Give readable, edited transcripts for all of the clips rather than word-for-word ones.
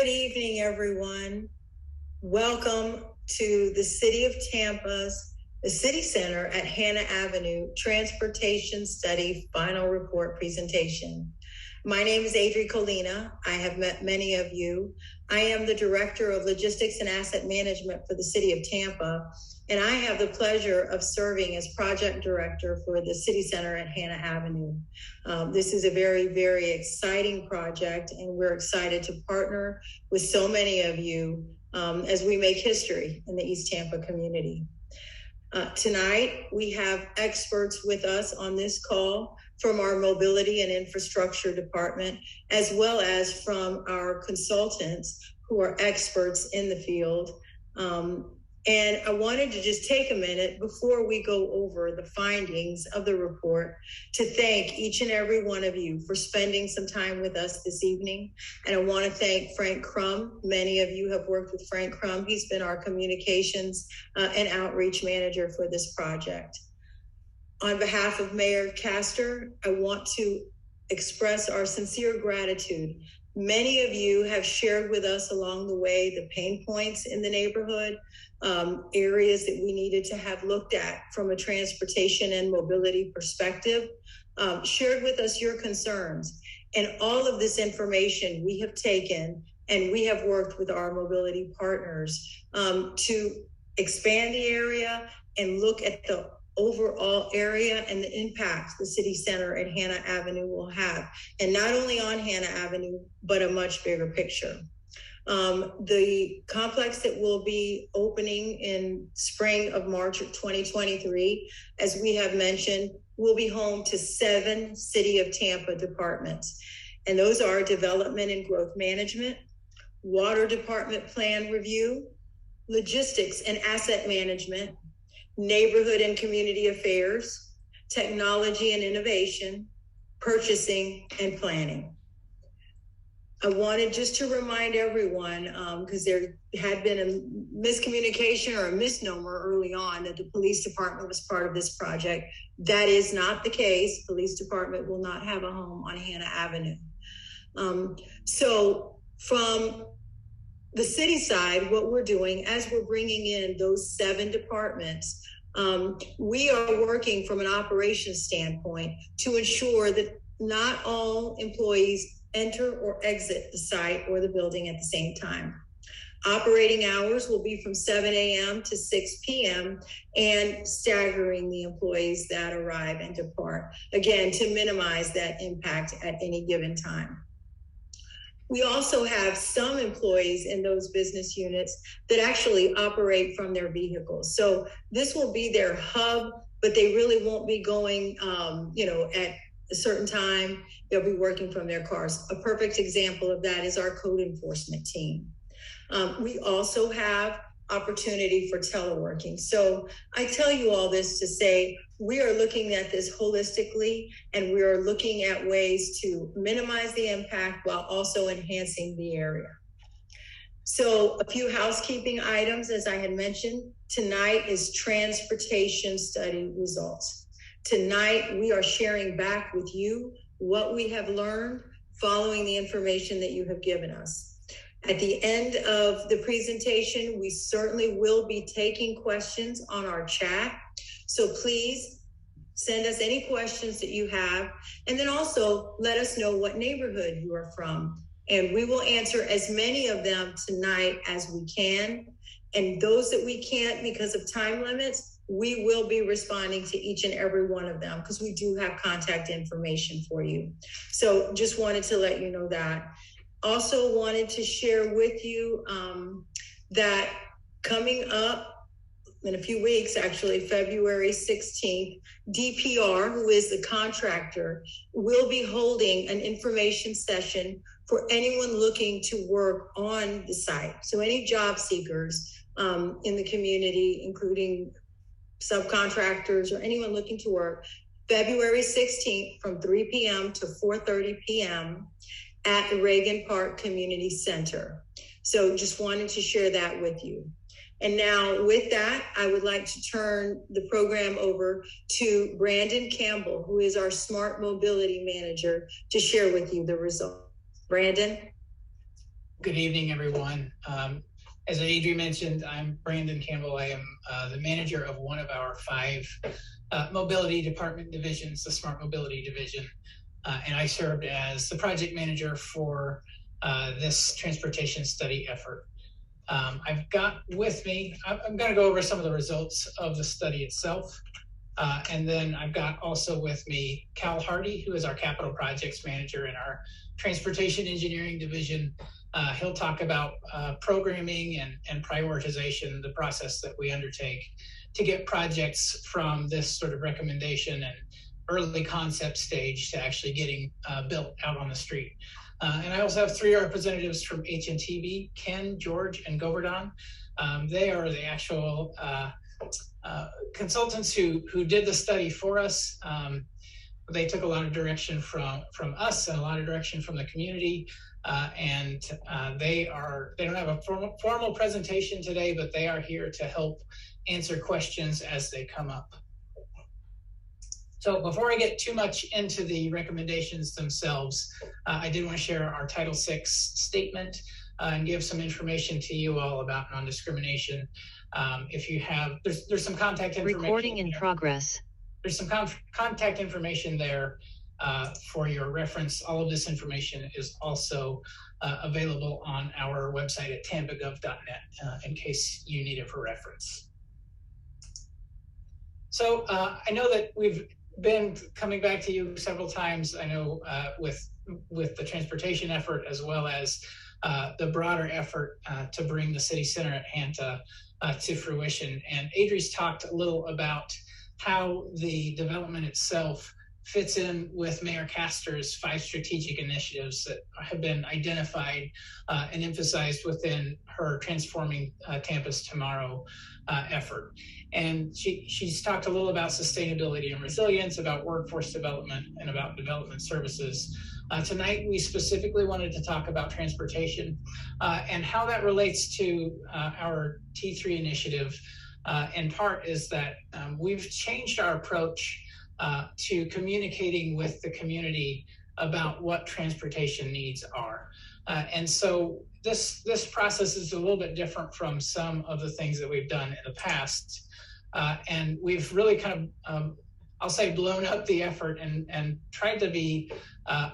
Good evening, everyone. Welcome to the City of Tampa's, the City Center at Hanna Avenue Transportation Study Final Report Presentation. My name is Adri Colina. I have met many of you. I am the Director of Logistics and Asset Management for the City of Tampa, and I have the pleasure of serving as Project Director for the City Center at Hanna Avenue. This is a very, very exciting project, and we're excited to partner with so many of you as we make history in the East Tampa community. Tonight, we have experts with us on this call from our Mobility and Infrastructure Department, as well as from our consultants who are experts in the field. And I wanted to just take a minute before we go over the findings of the report to thank each and every one of you for spending some time with us this evening. And I want to thank Frank Crum. Many of you have worked with Frank Crum. He's been our communications and outreach manager for this project. On behalf of Mayor Castor, I want to express our sincere gratitude. Many of you have shared with us along the way the pain points in the neighborhood, areas that we needed to have looked at from a transportation and mobility perspective, shared with us your concerns. And all of this information we have taken, and we have worked with our mobility partners to expand the area and look at the overall area and the impact the City Center at Hanna Avenue will have. And not only on Hanna Avenue, but a much bigger picture. The complex that will be opening in spring of March of 2023, as we have mentioned, will be home to 7 City of Tampa departments. And those are Development and Growth Management, Water Department Plan Review, Logistics and Asset Management, Neighborhood and Community Affairs, Technology and Innovation, Purchasing and Planning. I wanted just to remind everyone, because there had been a miscommunication or a misnomer early on that the police department was part of this project. That is not the case. Police department will not have a home on Hanna Avenue. So from the city side, what we're doing as we're bringing in those 7 departments, we are working from an operations standpoint to ensure that not all employees enter or exit the site or the building at the same time. Operating hours will be from 7 a.m. to 6 p.m. and staggering the employees that arrive and depart, again, to minimize that impact at any given time. We also have some employees in those business units that actually operate from their vehicles. So this will be their hub, but they really won't be going, at a certain time. They'll be working from their cars. A perfect example of that is our code enforcement team. We also have opportunity for teleworking. So I tell you all this to say we are looking at this holistically, and we are looking at ways to minimize the impact while also enhancing the area. So a few housekeeping items, as I had mentioned, tonight is transportation study results. Tonight, we are sharing back with you what we have learned following the information that you have given us. At the end of the presentation, we certainly will be taking questions on our chat. So please send us any questions that you have. And then also let us know what neighborhood you are from. And we will answer as many of them tonight as we can. And those that we can't because of time limits, we will be responding to each and every one of them because we do have contact information for you. So just wanted to let you know that. Also wanted to share with you that coming up in a few weeks, actually, February 16th, DPR, who is the contractor, will be holding an information session for anyone looking to work on the site. So any job seekers in the community, including subcontractors or anyone looking to work, February 16th from 3 p.m. to 4:30 p.m. at the Reagan Park Community Center. So just wanted to share that with you. And now with that, I would like to turn the program over to Brandon Campbell, who is our Smart Mobility Manager, to share with you the results. Brandon? Good evening, everyone. As Adri mentioned, I'm Brandon Campbell. I am the manager of one of our 5 mobility department divisions, the Smart Mobility Division, and I served as the project manager for this transportation study effort. I've got with me, I'm going to go over some of the results of the study itself. And then I've got also with me Cal Hardy, who is our capital projects manager in our transportation engineering division. He'll talk about programming and prioritization, the process that we undertake to get projects from this sort of recommendation and early concept stage to actually getting built out on the street. And I also have 3 representatives from HNTV, Ken, George, and Govardhan. They are the actual consultants who did the study for us. They took a lot of direction from us and a lot of direction from the community. They don't have a formal presentation today, but they are here to help answer questions as they come up. So before I get too much into the recommendations themselves, I did want to share our Title VI statement and give some information to you all about non-discrimination. If you have, there's some contact information. Recording in progress. There's some contact information there for your reference. All of this information is also available on our website at tampagov.net in case you need it for reference. So I know that we've been coming back to you several times, I know, with the transportation effort as well as the broader effort to bring the city center at Hanta to fruition. And Adri's talked a little about how the development itself fits in with Mayor Castor's 5 strategic initiatives that have been identified and emphasized within her Transforming Tampa's Tomorrow effort. And she's talked a little about sustainability and resilience, about workforce development, and about development services. Tonight, we specifically wanted to talk about transportation and how that relates to our T3 initiative. In part is that we've changed our approach to communicating with the community about what transportation needs are. And so this process is a little bit different from some of the things that we've done in the past. And we've really kind of, I'll say, blown up the effort and tried to be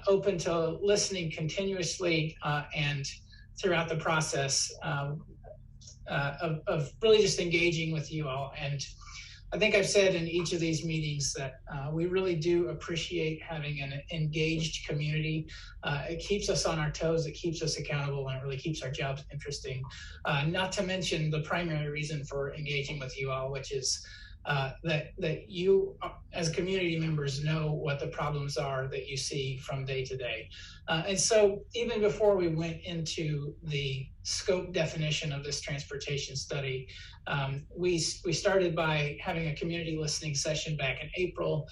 open to listening continuously and throughout the process of really just engaging with you all. And I think I've said in each of these meetings that we really do appreciate having an engaged community. It keeps us on our toes, it keeps us accountable, and it really keeps our jobs interesting. Not to mention the primary reason for engaging with you all, which is that you as community members know what the problems are that you see from day to day. And so even before we went into the scope definition of this transportation study, we started by having a community listening session back in April.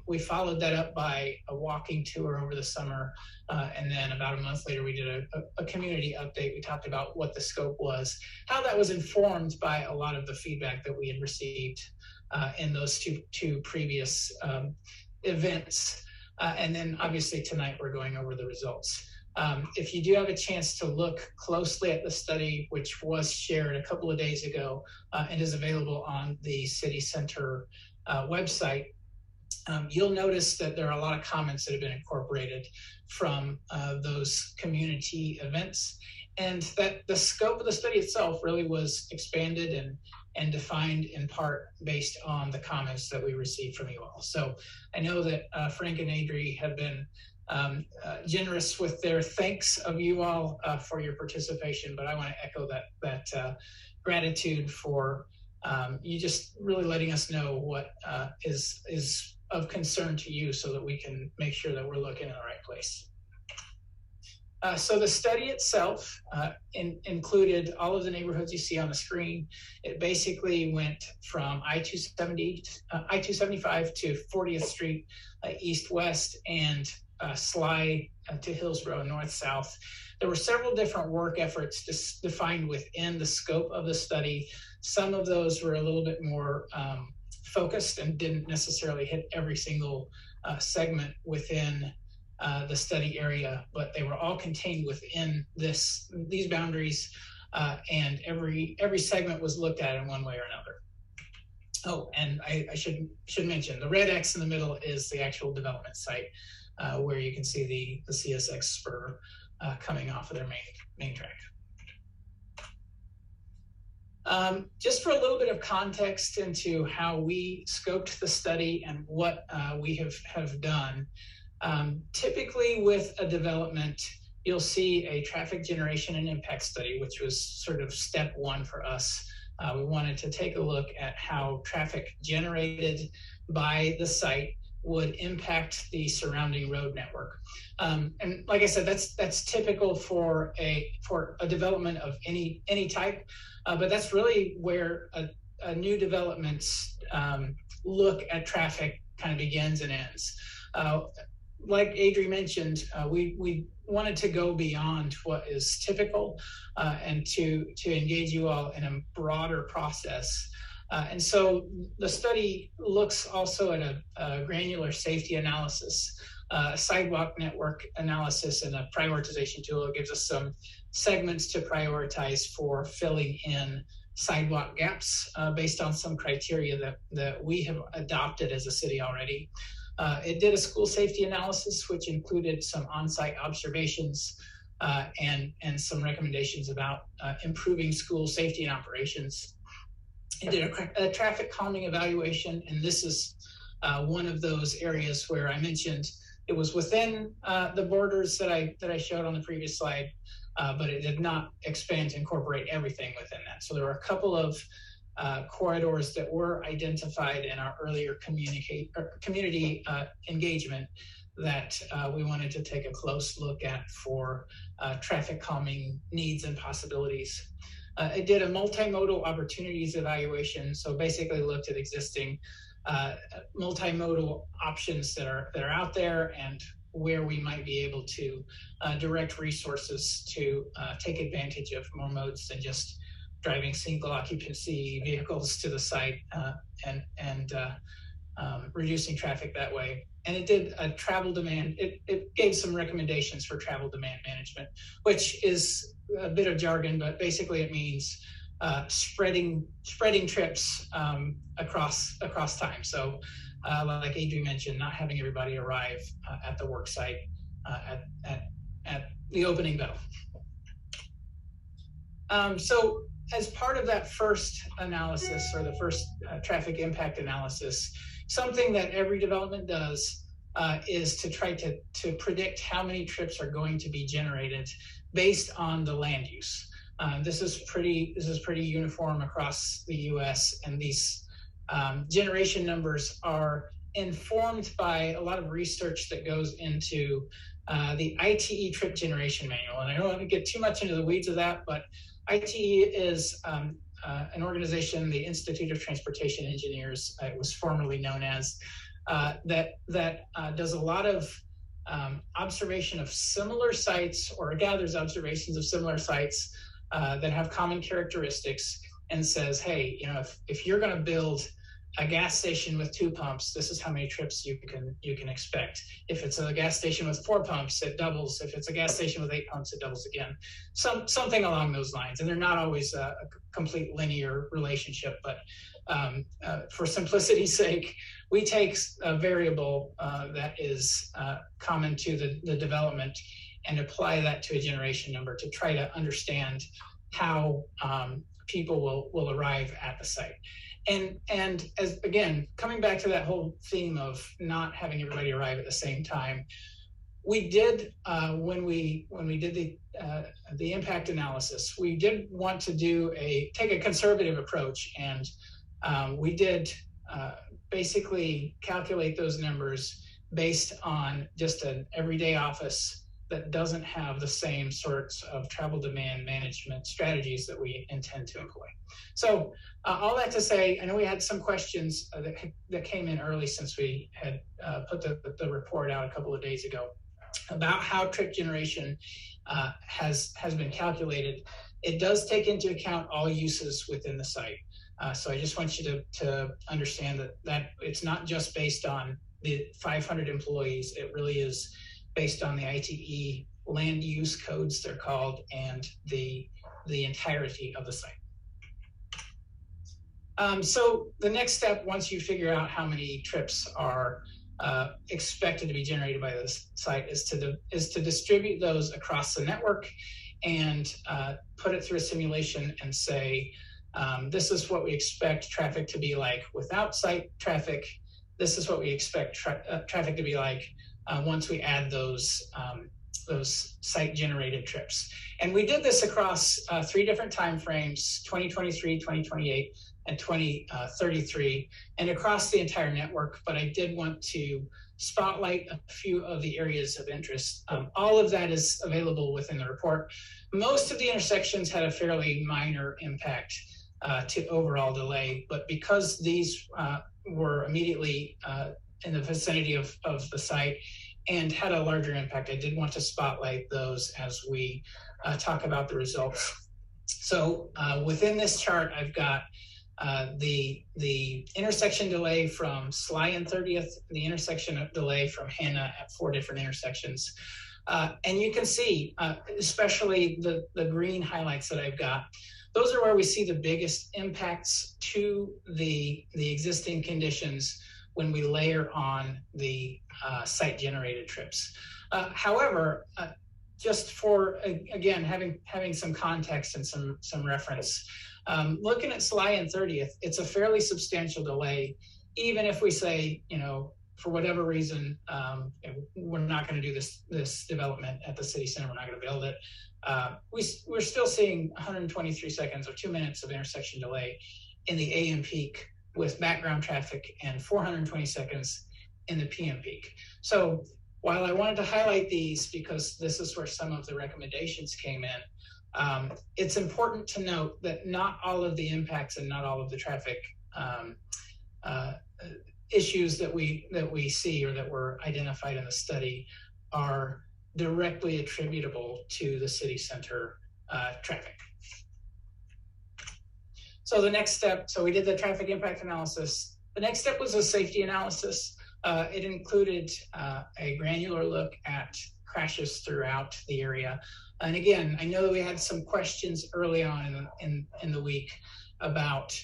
We followed that up by a walking tour over the summer. And then about a month later, we did a community update. We talked about what the scope was, how that was informed by a lot of the feedback that we had received in those two previous events. And then obviously tonight we're going over the results. If you do have a chance to look closely at the study, which was shared a couple of days ago and is available on the City Center website, you'll notice that there are a lot of comments that have been incorporated from those community events, and that the scope of the study itself really was expanded and defined in part based on the comments that we received from you all. So I know that Frank and Adri have been generous with their thanks of you all for your participation, but I want to echo that gratitude for you just really letting us know what is of concern to you so that we can make sure that we're looking in the right place. So the study itself included all of the neighborhoods you see on the screen. It basically went from I-275 to 40th Street east-west and Sly to Hillsborough north-south. There were several different work efforts defined within the scope of the study. Some of those were a little bit more focused and didn't necessarily hit every single segment within the study area, but they were all contained within these boundaries, and every segment was looked at in one way or another. Oh, and I should mention the red X in the middle is the actual development site, where you can see the CSX spur coming off of their main track. Just for a little bit of context into how we scoped the study and what we have done. Typically with a development, you'll see a traffic generation and impact study, which was sort of step one for us. We wanted to take a look at how traffic generated by the site would impact the surrounding road network. And like I said, that's typical for a development of any type, but that's really where a new development's look at traffic kind of begins and ends. Like Adri mentioned, we wanted to go beyond what is typical and to engage you all in a broader process. And so the study looks also at a granular safety analysis, sidewalk network analysis, and a prioritization tool. It gives us some segments to prioritize for filling in sidewalk gaps based on some criteria that we have adopted as a city already. It did a school safety analysis, which included some on-site observations and some recommendations about improving school safety and operations. It did a traffic calming evaluation, and this is one of those areas where I mentioned it was within the borders that I showed on the previous slide, but it did not expand to incorporate everything within that. So there were a couple of corridors that were identified in our earlier community engagement that we wanted to take a close look at for traffic calming needs and possibilities. It did a multimodal opportunities evaluation, so basically looked at existing multimodal options that are out there and where we might be able to direct resources to take advantage of more modes than just driving single occupancy vehicles to the site and reducing traffic that way. And it did a travel demand. It gave some recommendations for travel demand management, which is a bit of jargon, but basically it means spreading trips across time. So like Adri mentioned, not having everybody arrive at the work site at the opening bell. So as part of that first analysis, or the first traffic impact analysis, something that every development does is to try to predict how many trips are going to be generated based on the land use. This is pretty uniform across the U.S., and these generation numbers are informed by a lot of research that goes into the ITE trip generation manual. And I don't want to get too much into the weeds of that, but ITE is an organization, the Institute of Transportation Engineers, it was formerly known as, that does a lot of observation of similar sites, or gathers observations of similar sites that have common characteristics, and says, hey, if you're going to build a gas station with 2 pumps, this is how many trips you can expect. If it's a gas station with 4 pumps, it doubles. If it's a gas station with 8 pumps, it doubles again. Something along those lines. And they're not always a complete linear relationship, but for simplicity's sake, we take a variable that is common to the development and apply that to a generation number to try to understand how people will arrive at the site. And as again, coming back to that whole theme of not having everybody arrive at the same time, we did when we did the impact analysis, we did want to take a conservative approach, and we did basically calculate those numbers based on just an everyday office that doesn't have the same sorts of travel demand management strategies that we intend to employ. So all that to say, I know we had some questions that came in early since we had put the report out a couple of days ago about how trip generation has been calculated. It does take into account all uses within the site. So I just want you to understand that it's not just based on the 500 employees. It really is based on the ITE land use codes, they're called, and the entirety of the site. So the next step, once you figure out how many trips are expected to be generated by this site, is to distribute those across the network and put it through a simulation and say, this is what we expect traffic to be like without site traffic. This is what we expect traffic to be like once we add those site-generated trips. And we did this across 3 different time frames, 2023, 2028, and 2033, and across the entire network. But I did want to spotlight a few of the areas of interest. All of that is available within the report. Most of the intersections had a fairly minor impact to overall delay, but because these were immediately in the vicinity of the site and had a larger impact, I did want to spotlight those as we talk about the results. So within this chart, I've got the intersection delay from Sly and 30th, the intersection delay from Hanna at 4 different intersections. And you can see, especially the green highlights that I've got, those are where we see the biggest impacts to the existing conditions when we layer on the site-generated trips. However, just for, again, having some context and some reference, looking at Sly and 30th, it's a fairly substantial delay, even if we say, for whatever reason, we're not going to do this development at the city center, we're not going to build it. We're still seeing 123 seconds or 2 minutes of intersection delay in the AM peak with background traffic and 420 seconds in the PM peak. So while I wanted to highlight these because this is where some of the recommendations came in, it's important to note that not all of the impacts and not all of the traffic issues that we see or that were identified in the study are directly attributable to the city center traffic. So the next step, so we did the traffic impact analysis. The next step was a safety analysis. It included a granular look at crashes throughout the area. And again, I know that we had some questions early on in the week about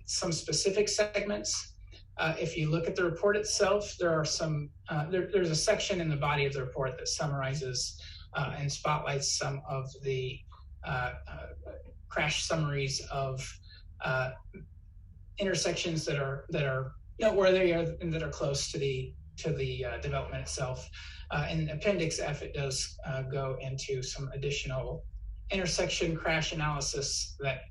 some specific segments. If you look at the report itself, there are some, there's a section in the body of the report that summarizes and spotlights some of the crash summaries of intersections that are noteworthy and that are close to the development itself. In Appendix F, it does go into some additional intersection crash analysis that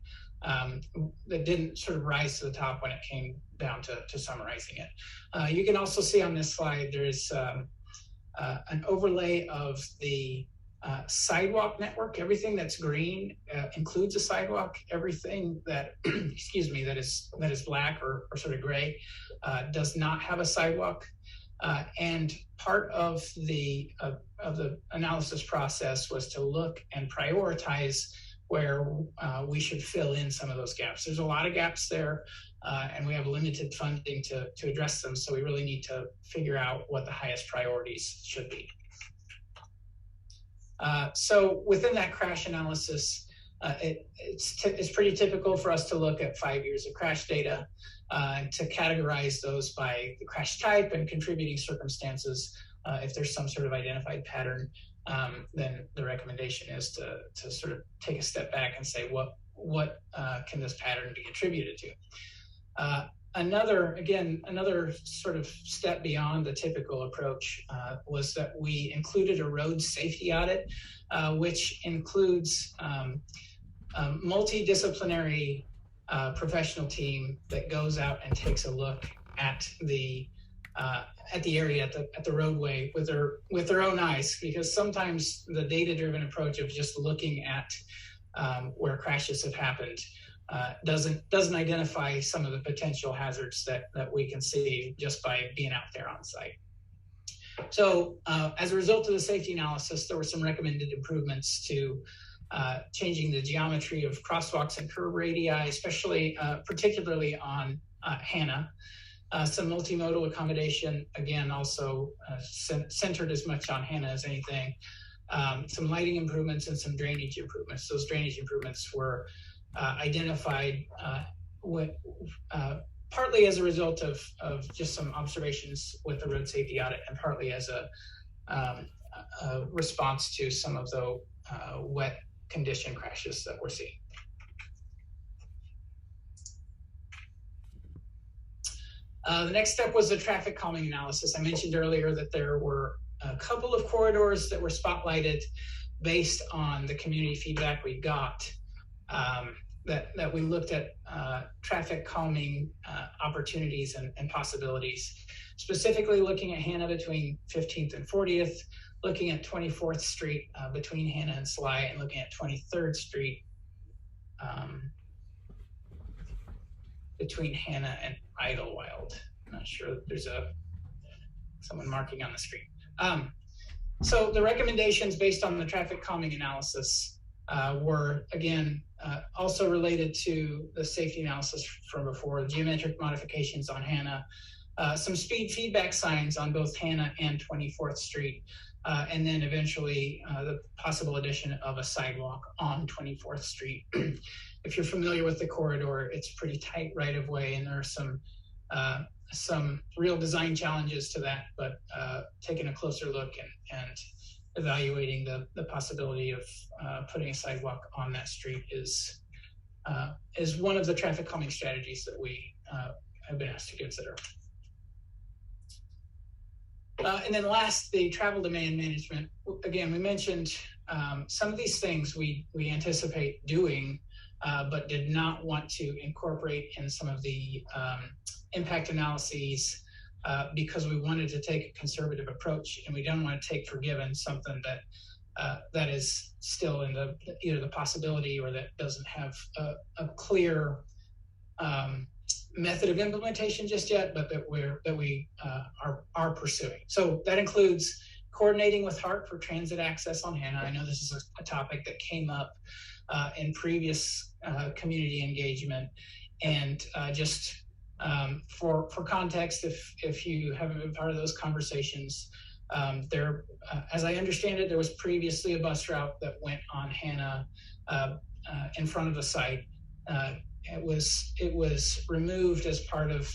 didn't sort of rise to the top when it came down to summarizing it. You can also see on this slide, there's an overlay of the sidewalk network. Everything that's green includes a sidewalk. Everything that, excuse me, that is black or sort of gray does not have a sidewalk. And part of the analysis process was to look and prioritize where we should fill in some of those gaps. There's a lot of gaps there, and we have limited funding to address them, so we really need to figure out what the highest priorities should be. So within that crash analysis, it's pretty typical for us to look at 5 years of crash data to categorize those by the crash type and contributing circumstances. If there's some sort of identified pattern, then the recommendation is to sort of take a step back and say, what can this pattern be attributed to? Another sort of step beyond the typical approach was that we included a road safety audit, which includes a multidisciplinary professional team that goes out and takes a look at the area, at the roadway with their own eyes, because sometimes the data-driven approach of just looking at where crashes have happened doesn't identify some of the potential hazards that we can see just by being out there on site. So as a result of the safety analysis, there were some recommended improvements to changing the geometry of crosswalks and curb radii, especially particularly on Hanna. Some multimodal accommodation, again, also centered as much on Hanna as anything. Some lighting improvements and some drainage improvements. Those drainage improvements were identified partly as a result of just some observations with the road safety audit, and partly as a response to some of the wet condition crashes that we're seeing. The next step was the traffic calming analysis. I mentioned earlier that there were a couple of corridors that were spotlighted based on the community feedback we got, that we looked at traffic calming opportunities and possibilities, specifically looking at Hanna between 15th and 40th, looking at 24th Street between Hanna and Sly, and looking at 23rd Street between Hanna and Idlewild. I'm not sure that there's someone marking on the screen. So the recommendations based on the traffic calming analysis were, again, also related to the safety analysis from before, geometric modifications on Hanna, some speed feedback signs on both Hanna and 24th Street, and then eventually the possible addition of a sidewalk on 24th Street. If you're familiar with the corridor, it's pretty tight right of way, and there are some real design challenges to that, but taking a closer look and evaluating the possibility of putting a sidewalk on that street is one of the traffic calming strategies that we have been asked to consider. And then last, the travel demand management. Again, we mentioned some of these things we anticipate doing, but did not want to incorporate in some of the impact analyses because we wanted to take a conservative approach, and we don't want to take for given something that is still in either the possibility or that doesn't have a clear method of implementation just yet, but that we are pursuing. So that includes coordinating with HART for transit access on Hanna. I know this is a topic that came up in previous community engagement, and just for context, if you haven't been part of those conversations, there, as I understand it, there was previously a bus route that went on Hanna in front of the site. It was removed as part of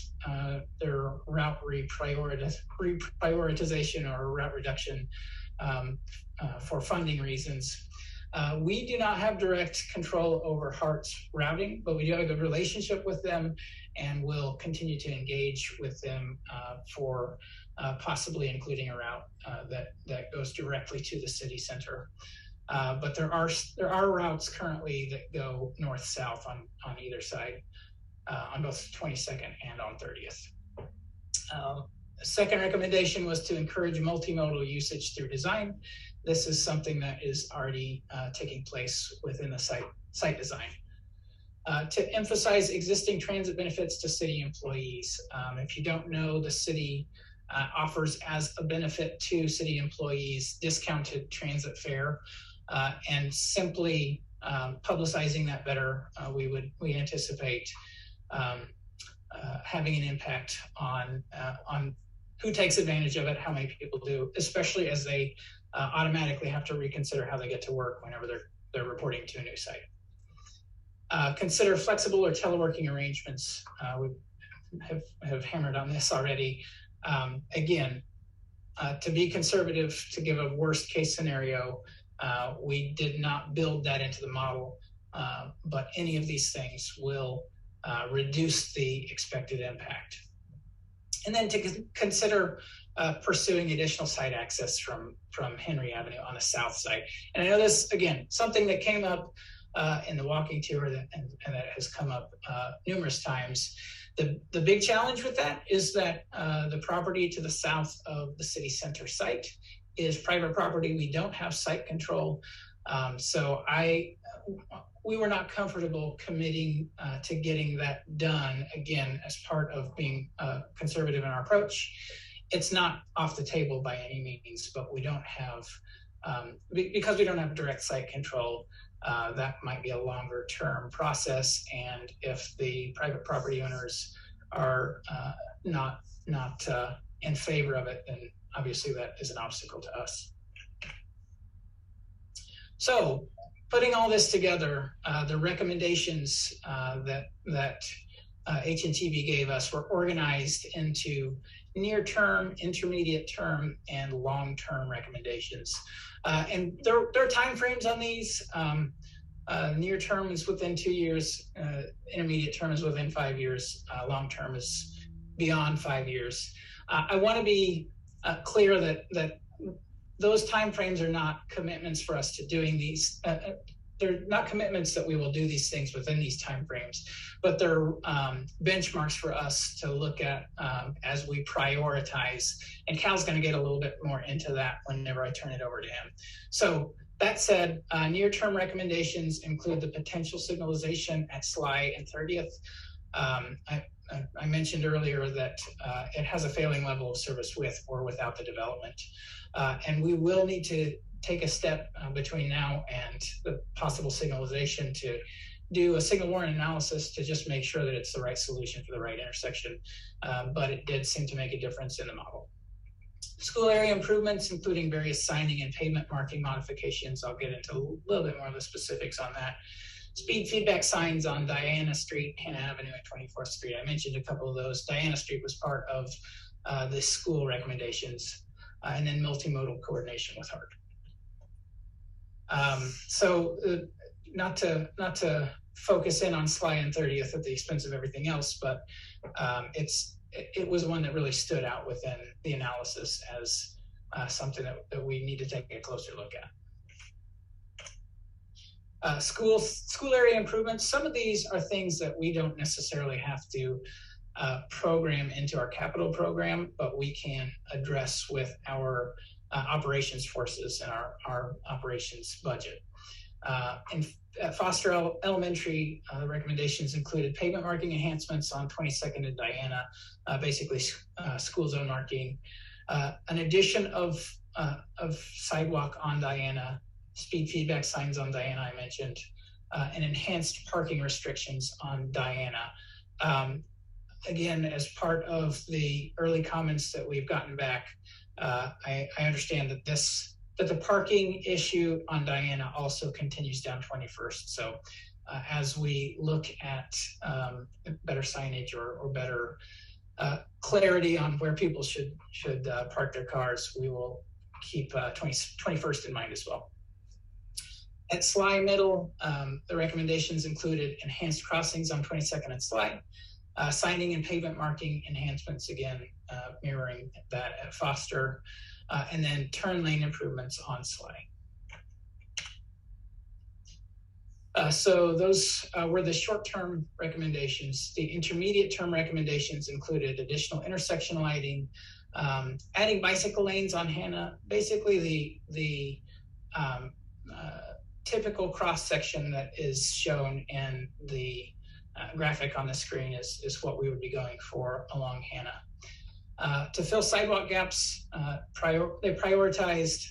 their route reprioritization or route reduction for funding reasons. We do not have direct control over HART's routing, but we do have a good relationship with them, and will continue to engage with them for possibly including a route that goes directly to the city center. But there are routes currently that go north-south on either side, on both 22nd and on 30th. The second recommendation was to encourage multimodal usage through design. This is something that is already taking place within the site design. To emphasize existing transit benefits to city employees. If you don't know, the city offers as a benefit to city employees discounted transit fare, and simply publicizing that better, we anticipate having an impact on who takes advantage of it, how many people do, especially as they automatically have to reconsider how they get to work whenever they're reporting to a new site. Consider flexible or teleworking arrangements. We have hammered on this already. Again, to be conservative, to give a worst case scenario, we did not build that into the model, but any of these things will reduce the expected impact. And then to consider pursuing additional site access from Henry Avenue on the south side. And I know this, again, something that came up in the walking tour and that has come up numerous times. The big challenge with that is that the property to the south of the city center site is private property. We don't have site control. So we were not comfortable committing to getting that done, again, as part of being conservative in our approach. It's not off the table by any means, but we don't have, because we don't have direct site control, that might be a longer term process. And if the private property owners are not in favor of it, then obviously that is an obstacle to us. So, putting all this together, the recommendations that HNTV gave us were organized into near-term, intermediate-term, and long-term recommendations. And there are time frames on these. Near-term is within 2 years, intermediate term is within 5 years, long-term is beyond 5 years. I want to be clear that those timeframes are not commitments for us to doing these. They're not commitments that we will do these things within these timeframes, but they're benchmarks for us to look at as we prioritize. And Cal's going to get a little bit more into that whenever I turn it over to him. So that said, near-term recommendations include the potential signalization at Sly and 30th. I mentioned earlier that it has a failing level of service with or without the development. And we will need to take a step between now and the possible signalization to do a signal warrant analysis to just make sure that it's the right solution for the right intersection. But it did seem to make a difference in the model. School area improvements, including various signing and pavement marking modifications. I'll get into a little bit more of the specifics on that. Speed feedback signs on Diana Street, Hanna Avenue, and 24th Street. I mentioned a couple of those. Diana Street was part of the school recommendations, and then multimodal coordination with HART. Not to focus in on Sly and 30th at the expense of everything else, but it was one that really stood out within the analysis as something that we need to take a closer look at. School area improvements. Some of these are things that we don't necessarily have to program into our capital program, but we can address with our operations forces and our operations budget. At Foster Elementary, the recommendations included pavement marking enhancements on 22nd and Diana, basically school zone marking, an addition of sidewalk on Diana, speed feedback signs on Diana I mentioned, and enhanced parking restrictions on Diana. Again, as part of the early comments that we've gotten back, I understand that the parking issue on Diana also continues down 21st. So as we look at better signage or better clarity on where people should park their cars, we will keep 21st in mind as well. At Sly Middle, the recommendations included enhanced crossings on 22nd and Sly, signing and pavement marking enhancements, again, mirroring that at Foster, and then turn lane improvements on Sly. So those were the short-term recommendations. The intermediate-term recommendations included additional intersection lighting, adding bicycle lanes on Hanna. Basically, the typical cross-section that is shown in the graphic on the screen is what we would be going for along Hanna. To fill sidewalk gaps, they prioritized,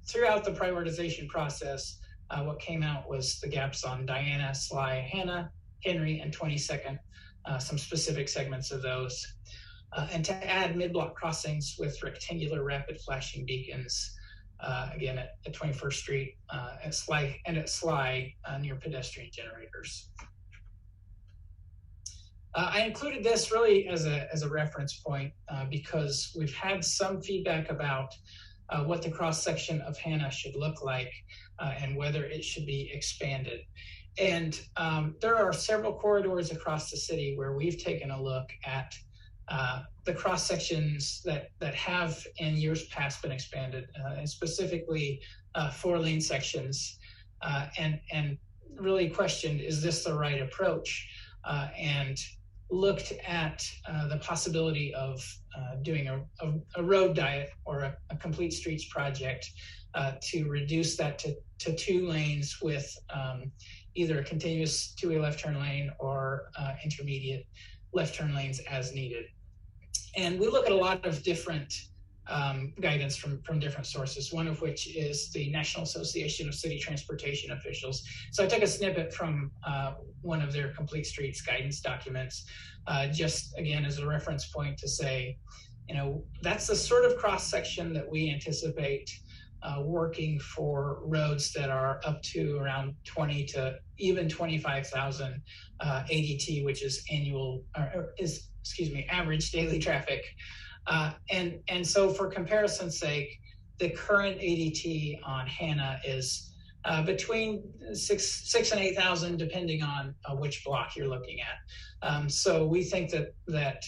throughout the prioritization process, what came out was the gaps on Diana, Sly, Hanna, Henry, and 22nd, some specific segments of those. And to add mid-block crossings with rectangular rapid flashing beacons, again at 21st Street, at Sly, and at Sly near pedestrian generators. I included this really as a reference point because we've had some feedback about what the cross-section of Hanna should look like and whether it should be expanded. And there are several corridors across the city where we've taken a look at the cross-sections that have in years past been expanded, and specifically 4-lane sections, and really questioned, is this the right approach? And looked at the possibility of doing a road diet or a complete streets project to reduce that to 2 lanes with either a continuous 2-way left turn lane or intermediate left turn lanes as needed. And we look at a lot of different guidance from different sources, one of which is the National Association of City Transportation Officials. So I took a snippet from one of their Complete Streets guidance documents, just again as a reference point to say, that's the sort of cross-section that we anticipate working for roads that are up to around 20 to even 25,000 ADT, which is average daily traffic. And so for comparison's sake, the current ADT on Hanna is between 6 and 8,000, depending on which block you're looking at. So we think that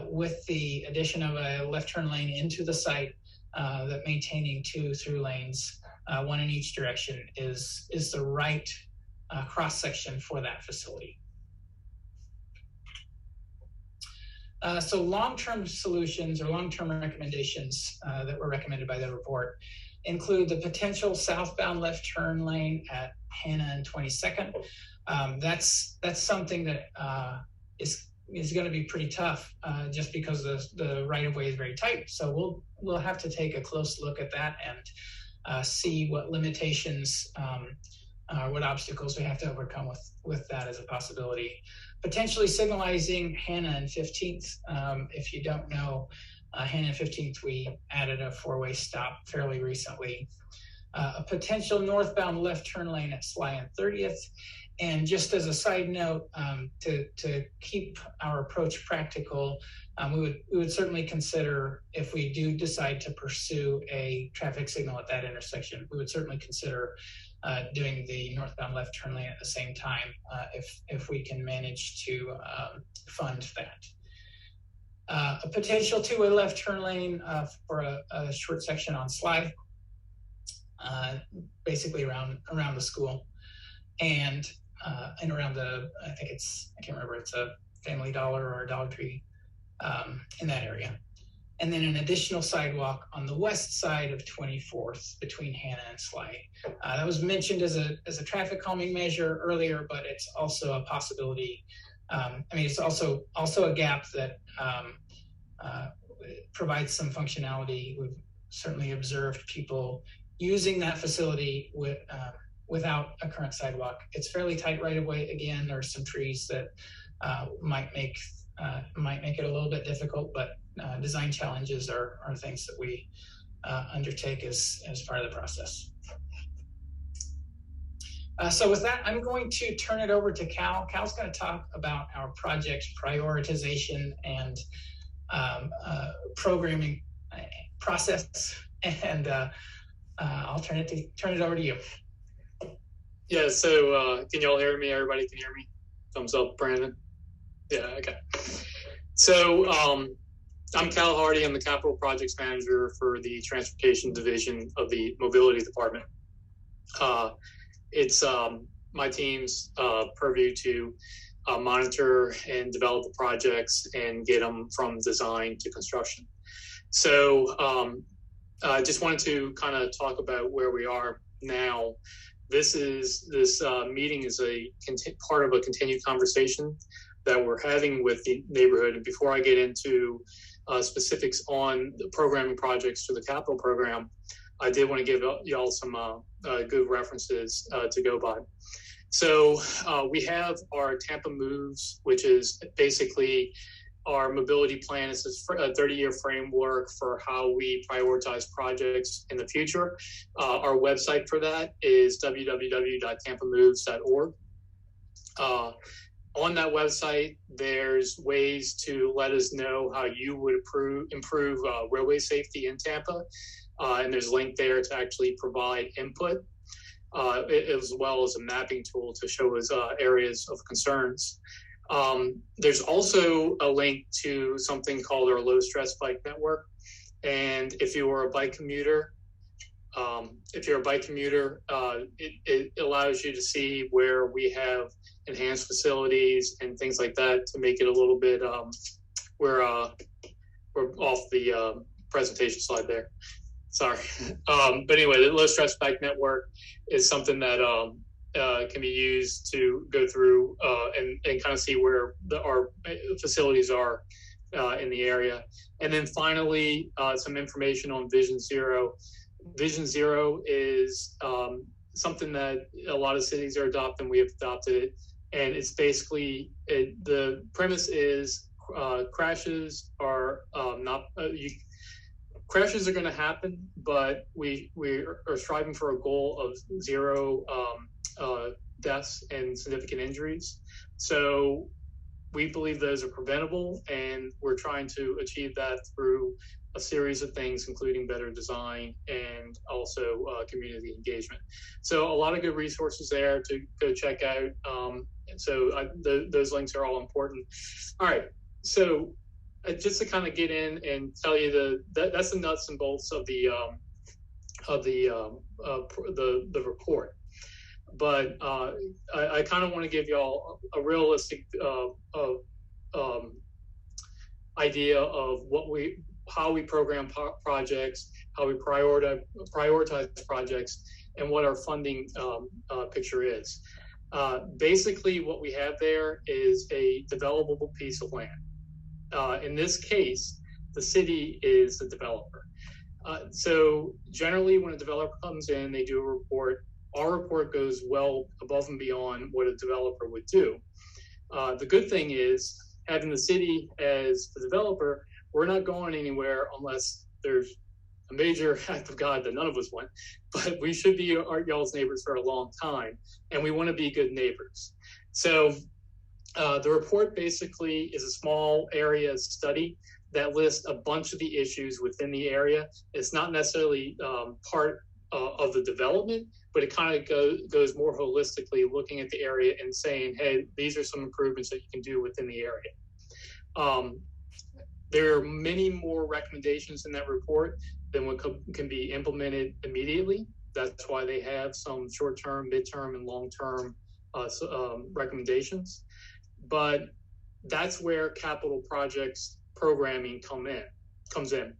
with the addition of a left turn lane into the site, that maintaining 2 through lanes, one in each direction, is the right cross section for that facility. So long-term solutions or long-term recommendations that were recommended by the report include the potential southbound left turn lane at Hanna and 22nd. That's something that is going to be pretty tough just because the right-of-way is very tight. So we'll have to take a close look at that and see what limitations, what obstacles we have to overcome with that as a possibility. Potentially signalizing Hanna and 15th. If you don't know, Hanna and 15th, we added a 4-way stop fairly recently. A potential northbound left turn lane at Sly and 30th. And just as a side note, to keep our approach practical, we would certainly consider, if we do decide to pursue a traffic signal at that intersection, we would certainly consider doing the northbound left turn lane at the same time, if we can manage to fund that. A potential 2-way left turn lane for a short section on Sly, basically around the school, and around I can't remember, it's a Family Dollar or a Dollar Tree in that area. And then an additional sidewalk on the west side of 24th between Hanna and Sly. That was mentioned as a traffic calming measure earlier, but it's also a possibility. It's also a gap that provides some functionality. We've certainly observed people using that facility without a current sidewalk. It's fairly tight right away. Again, there are some trees that might make it a little bit difficult, but design challenges are things that we undertake as part of the process. So with that, I'm going to turn it over to Cal. Cal's going to talk about our project prioritization and programming process, and I'll turn it over to you. Yeah, so can y'all hear me? Everybody can hear me? Thumbs up, Brandon. Yeah, okay. So I'm Cal Hardy. I'm the Capital Projects Manager for the Transportation Division of the Mobility Department. It's my team's purview to monitor and develop the projects and get them from design to construction. So I just wanted to kind of talk about where we are now. This meeting is part of a continued conversation that we're having with the neighborhood. And before I get into specifics on the programming projects for the capital program, I did want to give y'all some good references to go by. So we have our Tampa Moves, which is basically our mobility plan. It's a 30-year framework for how we prioritize projects in the future. Our website for that is www.tampamoves.org. On that website, there's ways to let us know how you would improve roadway safety in Tampa. And there's a link there to actually provide input, as well as a mapping tool to show us areas of concerns. There's also a link to something called our low stress bike network. And if you are a bike commuter, it allows you to see where we have enhanced facilities and things like that to make it a little bit, we're off the presentation slide there. Sorry. But anyway, the low stress bike network is something that can be used to go through and kind of see where our facilities are in the area. And then finally, some information on Vision Zero. Vision Zero is something that a lot of cities are adopting. We have adopted it. And it's basically, the premise is crashes are crashes are going to happen, but we are striving for a goal of zero deaths and significant injuries. So we believe those are preventable, and we're trying to achieve that through a series of things, including better design and also community engagement. So a lot of good resources there to go check out. Those links are all important. All right, so just to kind of get in and tell you that's the nuts and bolts of the report. But I kind of want to give y'all a realistic idea of how we program projects, how we prioritize projects, and what our funding picture is. Basically, what we have there is a developable piece of land. In this case, the city is the developer. So generally, when a developer comes in, they do a report. Our report goes well above and beyond what a developer would do. The good thing is, having the city as the developer, we're not going anywhere unless there's a major act of God that none of us want. But we should be y'all's neighbors for a long time, and we want to be good neighbors. So the report basically is a small area study that lists a bunch of the issues within the area. It's not necessarily part of the development, but it kind of goes more holistically, looking at the area and saying, hey, these are some improvements that you can do within the area. There are many more recommendations in that report than what can be implemented immediately. That's why they have some short-term, mid-term, and long-term recommendations. But that's where capital projects programming comes in.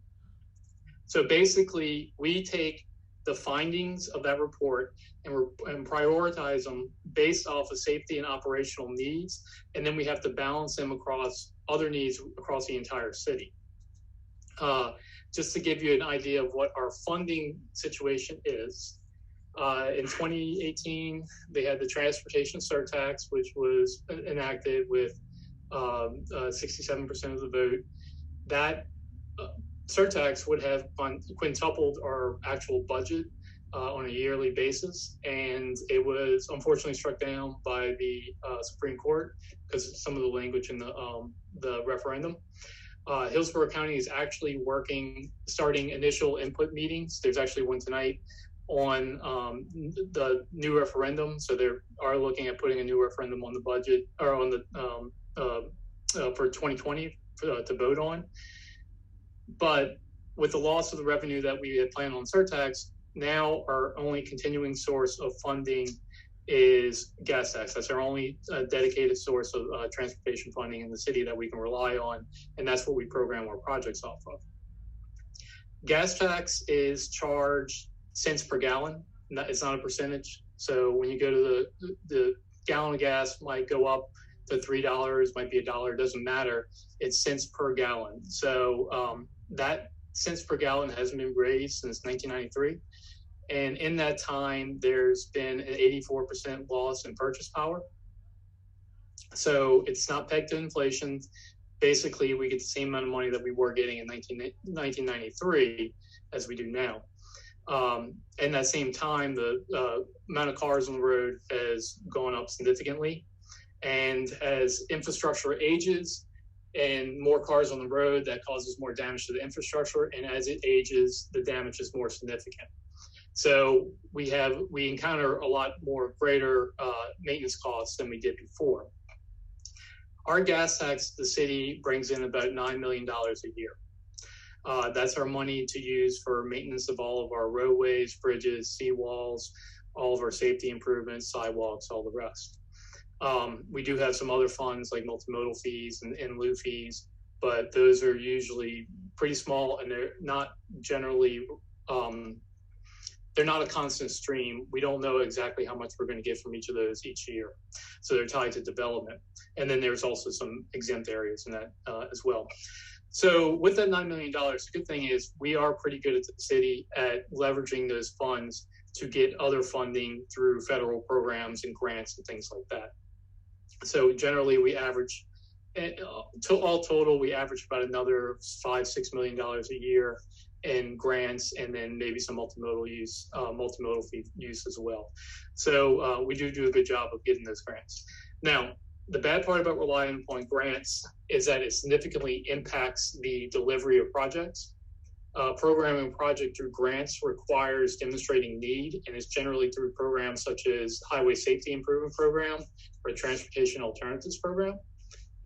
So basically, we take the findings of that report and prioritize them based off of safety and operational needs, and then we have to balance them across other needs across the entire city. Just to give you an idea of what our funding situation is, in 2018, they had the transportation surtax, which was enacted with 67% of the vote. That surtax would have quintupled our actual budget on a yearly basis, and it was unfortunately struck down by the Supreme Court because of some of the language in the referendum. Hillsborough County is actually starting initial input meetings. There's actually one tonight on the new referendum, so they are looking at putting a new referendum on the budget, or on the for 2020 to vote on. But with the loss of the revenue that we had planned on surtax, now our only continuing source of funding is gas tax. That's our only dedicated source of transportation funding in the city that we can rely on, and that's what we program our projects off of. Gas tax is charged cents per gallon. It's not a percentage. So when you go to the gallon of gas might go up to $3, might be $1, doesn't matter. It's cents per gallon. So that cents per gallon hasn't been raised since 1993. And in that time, there's been an 84% loss in purchase power. So it's not pegged to inflation. Basically, we get the same amount of money that we were getting in 1993 as we do now. In that same time, the amount of cars on the road has gone up significantly. And as infrastructure ages and more cars on the road, that causes more damage to the infrastructure. And as it ages, the damage is more significant. So we encounter a lot more greater maintenance costs than we did before. Our gas tax, the city brings in about $9 million a year. That's our money to use for maintenance of all of our roadways, bridges, seawalls, all of our safety improvements, sidewalks, all the rest. We do have some other funds like multimodal fees and lieu fees, but those are usually pretty small, and they're not generally they're not a constant stream. We don't know exactly how much we're going to get from each of those each year. So they're tied to development. And then there's also some exempt areas in that as well. So with that $9 million, the good thing is we are pretty good at the city at leveraging those funds to get other funding through federal programs and grants and things like that. So generally we average, all total, we average about another $5-6 million a year in grants, and then maybe some multimodal fee use as well. So we do a good job of getting those grants. Now, the bad part about relying upon grants is that it significantly impacts the delivery of projects. Programming a project through grants requires demonstrating need, and it's generally through programs such as Highway Safety Improvement Program or Transportation Alternatives Program.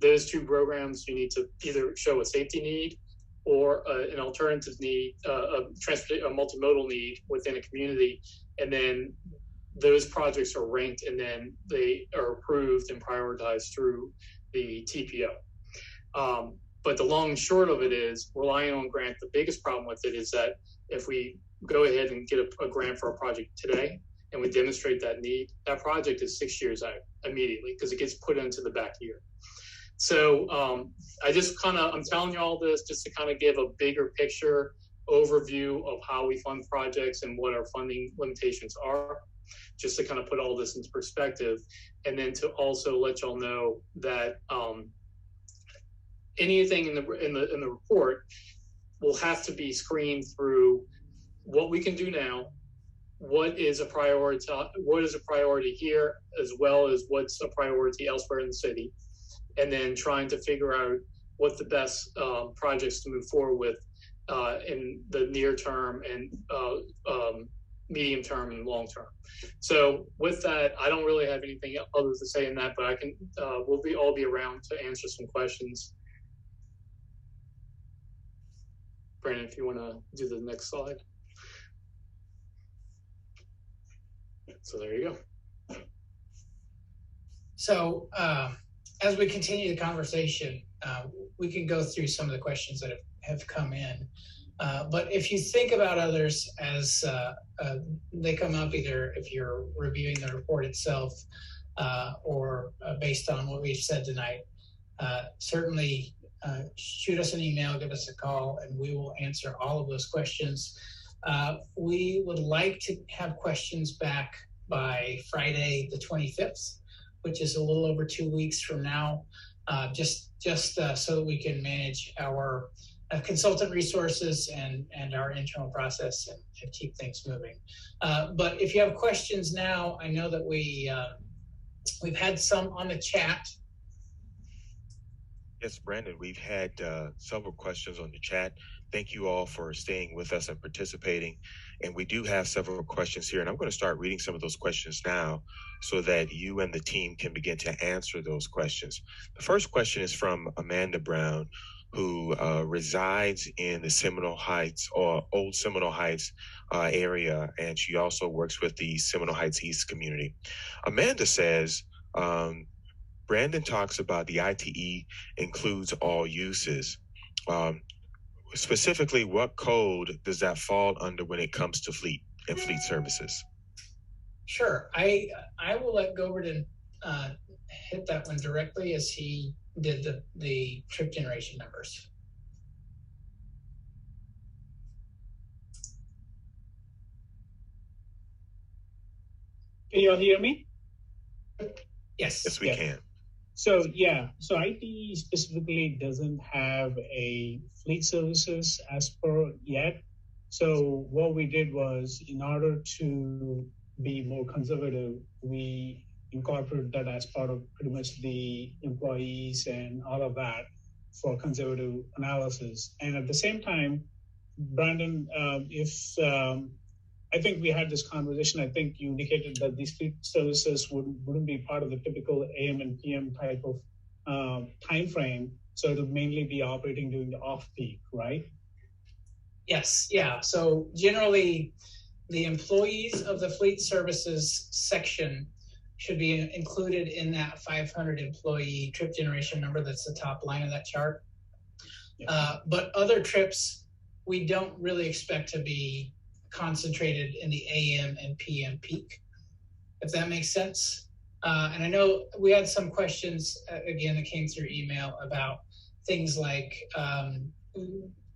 Those two programs, you need to either show a safety need or an alternative need, a multimodal need within a community, and then those projects are ranked and then they are approved and prioritized through the TPO. But the long and short of it is relying on grant. The biggest problem with it is that if we go ahead and get a grant for a project today and we demonstrate that need, that project is 6 years out immediately because it gets put into the back year. So I'm telling you all this just to kind of give a bigger picture overview of how we fund projects and what our funding limitations are, just to kind of put all this into perspective. And then to also let y'all know that anything in the report will have to be screened through what we can do now, what is a priority here, as well as what's a priority elsewhere in the city, and then trying to figure out what the best projects to move forward with in the near term and medium term and long term. So with that, I don't really have anything other to say in that, but I can we'll all be around to answer some questions. Brandon, if you want to do the next slide. So there you go. So as we continue the conversation, we can go through some of the questions that have come in. But if you think about others as they come up, either if you're reviewing the report itself or based on what we've said tonight, certainly shoot us an email, give us a call, and we will answer all of those questions. We would like to have questions back by Friday the 25th, which is a little over 2 weeks from now, just so that we can manage our consultant resources and our internal process and keep things moving. But if you have questions now, I know that we've had some on the chat. Yes, Brandon, we've had several questions on the chat. Thank you all for staying with us and participating. And we do have several questions here, and I'm going to start reading some of those questions now so that you and the team can begin to answer those questions. The first question is from Amanda Brown, who resides in the Seminole Heights or Old Seminole Heights area, and she also works with the Seminole Heights East community. Amanda says, Brandon talks about the ITE includes all uses. Specifically, what code does that fall under when it comes to fleet and fleet services? Sure. I will let Govardhan hit that one directly as he did the trip generation numbers. Can you all hear me? Yes. Yes, we can. So IT specifically doesn't have a fleet services as per yet. So what we did was, in order to be more conservative, we incorporated that as part of pretty much the employees and all of that for conservative analysis. And at the same time, Brandon, I think we had this conversation. I think you indicated that these fleet services wouldn't be part of the typical AM and PM type of time frame. So it'll mainly be operating during the off-peak, right? Yes, yeah. So generally, the employees of the fleet services section should be included in that 500 employee trip generation number. That's the top line of that chart. Yeah. But other trips, we don't really expect to be concentrated in the AM and PM peak, if that makes sense. And I know we had some questions, again, that came through email about things like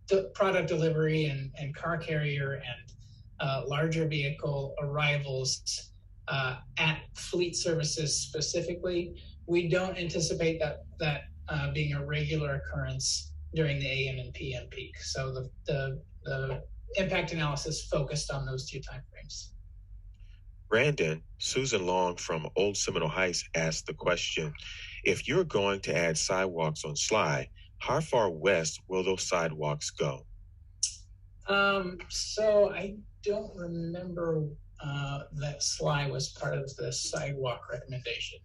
the product delivery and car carrier and larger vehicle arrivals at fleet services specifically. We don't anticipate that being a regular occurrence during the AM and PM peak. So the impact analysis focused on those two timeframes. Brandon, Susan Long from Old Seminole Heights asked the question, if you're going to add sidewalks on Sly, how far west will those sidewalks go? So I don't remember that Sly was part of the sidewalk recommendation.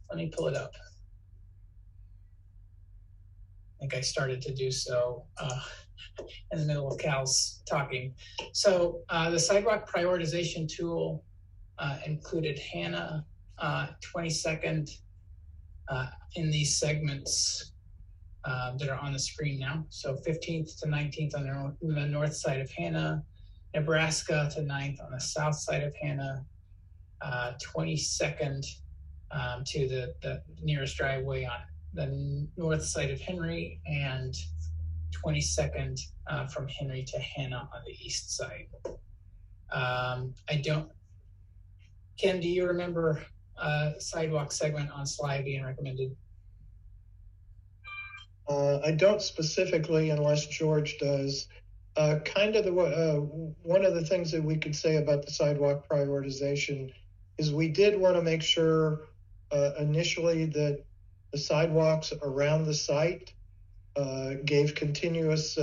Let me pull it up. I think I started to do so in the middle of Cal's talking. So the sidewalk prioritization tool included Hanna 22nd in these segments that are on the screen now. So 15th to 19th on the north side of Hanna, Nebraska to 9th on the south side of Hanna, 22nd to the nearest driveway on the north side of Henry, and 22nd from Henry to Hanna on the east side. Ken, do you remember sidewalk segment on Sly being recommended? I don't specifically, unless George does. One of the things that we could say about the sidewalk prioritization is we did want to make sure initially that the sidewalks around the site gave continuous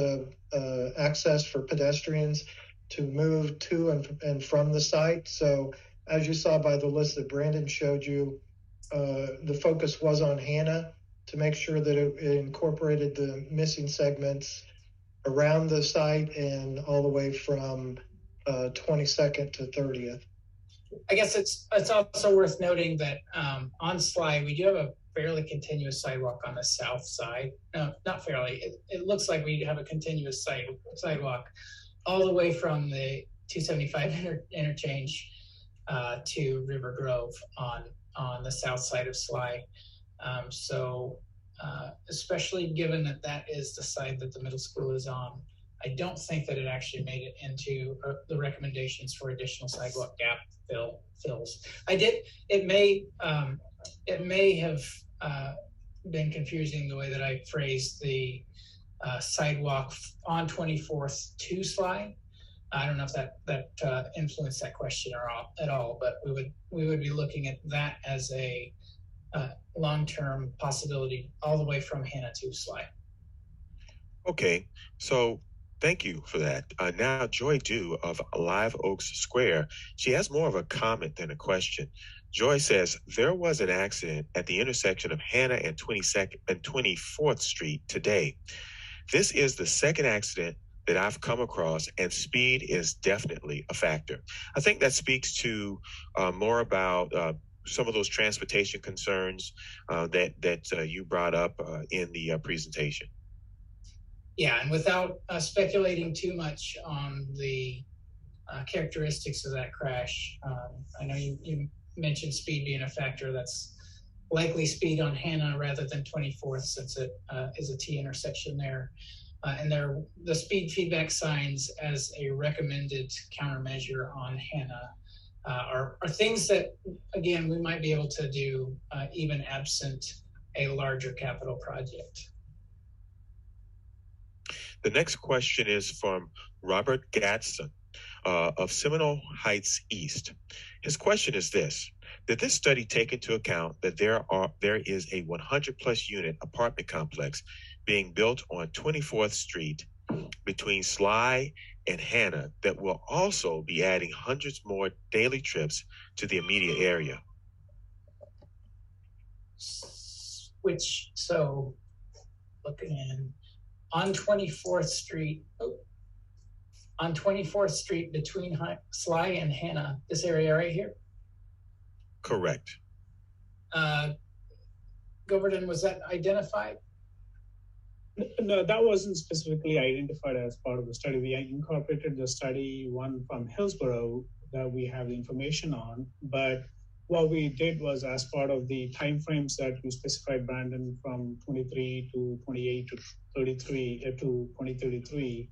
access for pedestrians to move to and from the site. So as you saw by the list that Brandon showed you, the focus was on Hanna to make sure that it incorporated the missing segments around the site and all the way from 22nd to 30th. I guess it's also worth noting that on Sly, we do have a fairly continuous sidewalk on the south side. No, not fairly. It looks like we have a continuous sidewalk all the way from the 275 interchange to River Grove on the south side of Sly. So especially given that is the side that the middle school is on, I don't think that it actually made it into the recommendations for additional sidewalk gap fills. It may have been confusing the way that I phrased the sidewalk on 24th to Sly. I don't know if that influenced that question at all, but we would be looking at that as a long-term possibility all the way from Hanna to Sly. Okay, so thank you for that. Now, Joy Dew of Live Oaks Square, she has more of a comment than a question. Joy says, there was an accident at the intersection of Hanna and 22nd and 24th Street today. This is the second accident that I've come across, and speed is definitely a factor. I think that speaks to more about some of those transportation concerns that you brought up in the presentation. Yeah, and without speculating too much on the characteristics of that crash, I know you mentioned speed being a factor. That's likely speed on Hanna rather than 24th, since it is a T intersection there. And the speed feedback signs as a recommended countermeasure on Hanna are things that, again, we might be able to do even absent a larger capital project. The next question is from Robert Gatson of Seminole Heights East. His question is this: did this study take into account that there is a 100+ unit apartment complex being built on 24th Street between Sly and Hanna that will also be adding hundreds more daily trips to the immediate area? Looking in on 24th Street, between Sly and Hanna, this area right here? Correct. Govardhan, was that identified? No, that wasn't specifically identified as part of the study. We incorporated the study, one from Hillsborough, that we have the information on. But what we did was, as part of the timeframes that you specified, Brandon, from 23 to 28 to 33 to 2033,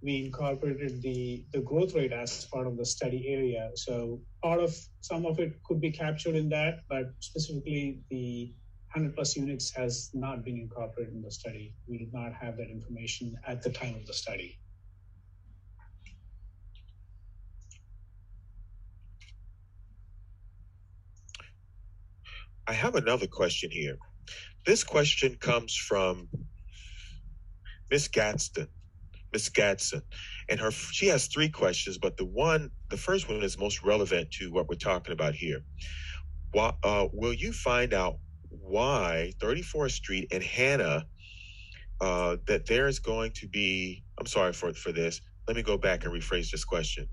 we incorporated the growth rate as part of the study area. So part of some of it could be captured in that, but specifically the 100+ units has not been incorporated in the study. We did not have that information at the time of the study. I have another question here. This question comes from Miss Gadsden. And she has 3 questions, but the first one is most relevant to what we're talking about here. Will you find out why 34th Street and Hanna, that there's going to be, I'm sorry for this. Let me go back and rephrase this question.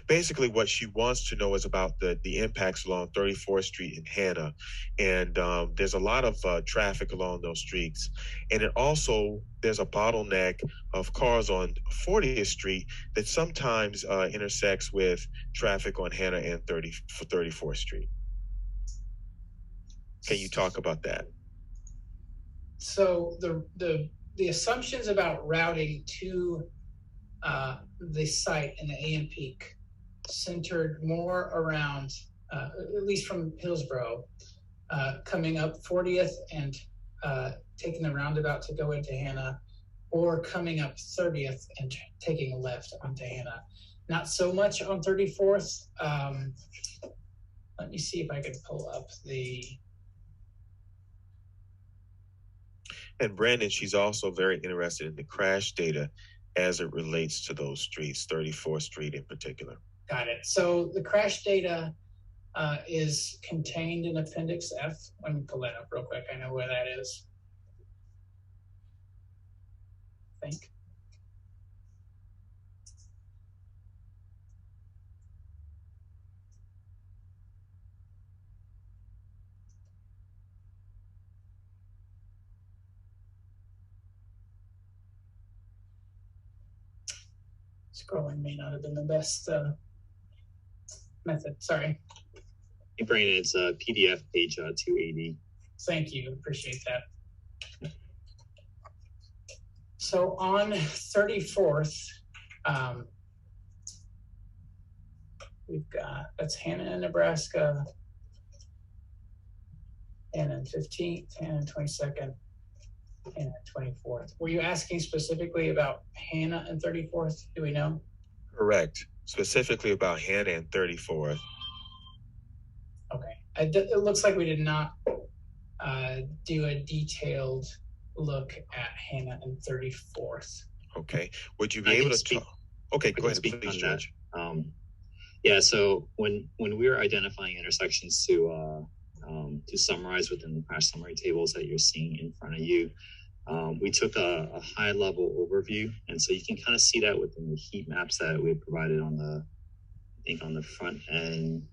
Basically, what she wants to know is about the impacts along 34th Street and Hanna. And there's a lot of traffic along those streets. And it also, there's a bottleneck of cars on 40th Street that sometimes intersects with traffic on Hanna and 34th Street. Can you talk about that? So the assumptions about routing to the site in the AM peak centered more around, at least from Hillsborough, coming up 40th and taking the roundabout to go into Hanna, or coming up 30th and taking a left onto Hanna. Not so much on 34th. Let me see if I can pull up the... And Brandon, she's also very interested in the crash data as it relates to those streets, 34th Street in particular. Got it. So the crash data is contained in Appendix F. Let me pull that up real quick. I know where that is. I think. Scrolling may not have been the best method. Sorry. Hey, Brandon, it's PDF page 280. Thank you. Appreciate that. So on 34th, we've got, that's Hanna, Nebraska, Hanna 15th, Hanna 22nd, Hanna 24th. Were you asking specifically about Hanna and 34th? Do we know? Correct. Specifically about Hanna and 34th. Okay. It looks like we did not do a detailed look at Hanna and 34th. Okay. Would you be able to talk? Okay, go ahead, please, George. Yeah, so when we were identifying intersections to summarize within the crash summary tables that you're seeing in front of you, we took a high level overview. And so you can kind of see that within the heat maps that we provided on the front end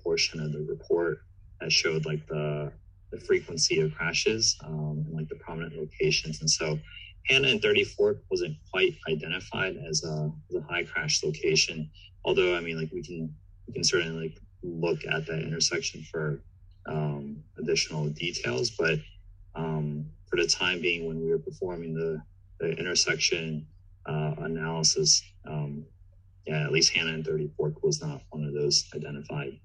portion of the report that showed like the frequency of crashes and like the prominent locations. And so Hanna and 34th wasn't quite identified as a high crash location. Although, I mean, like we can certainly like look at that intersection for additional details, but for the time being, when we were performing the intersection analysis, at least Hanna and 34th was not one of those identified.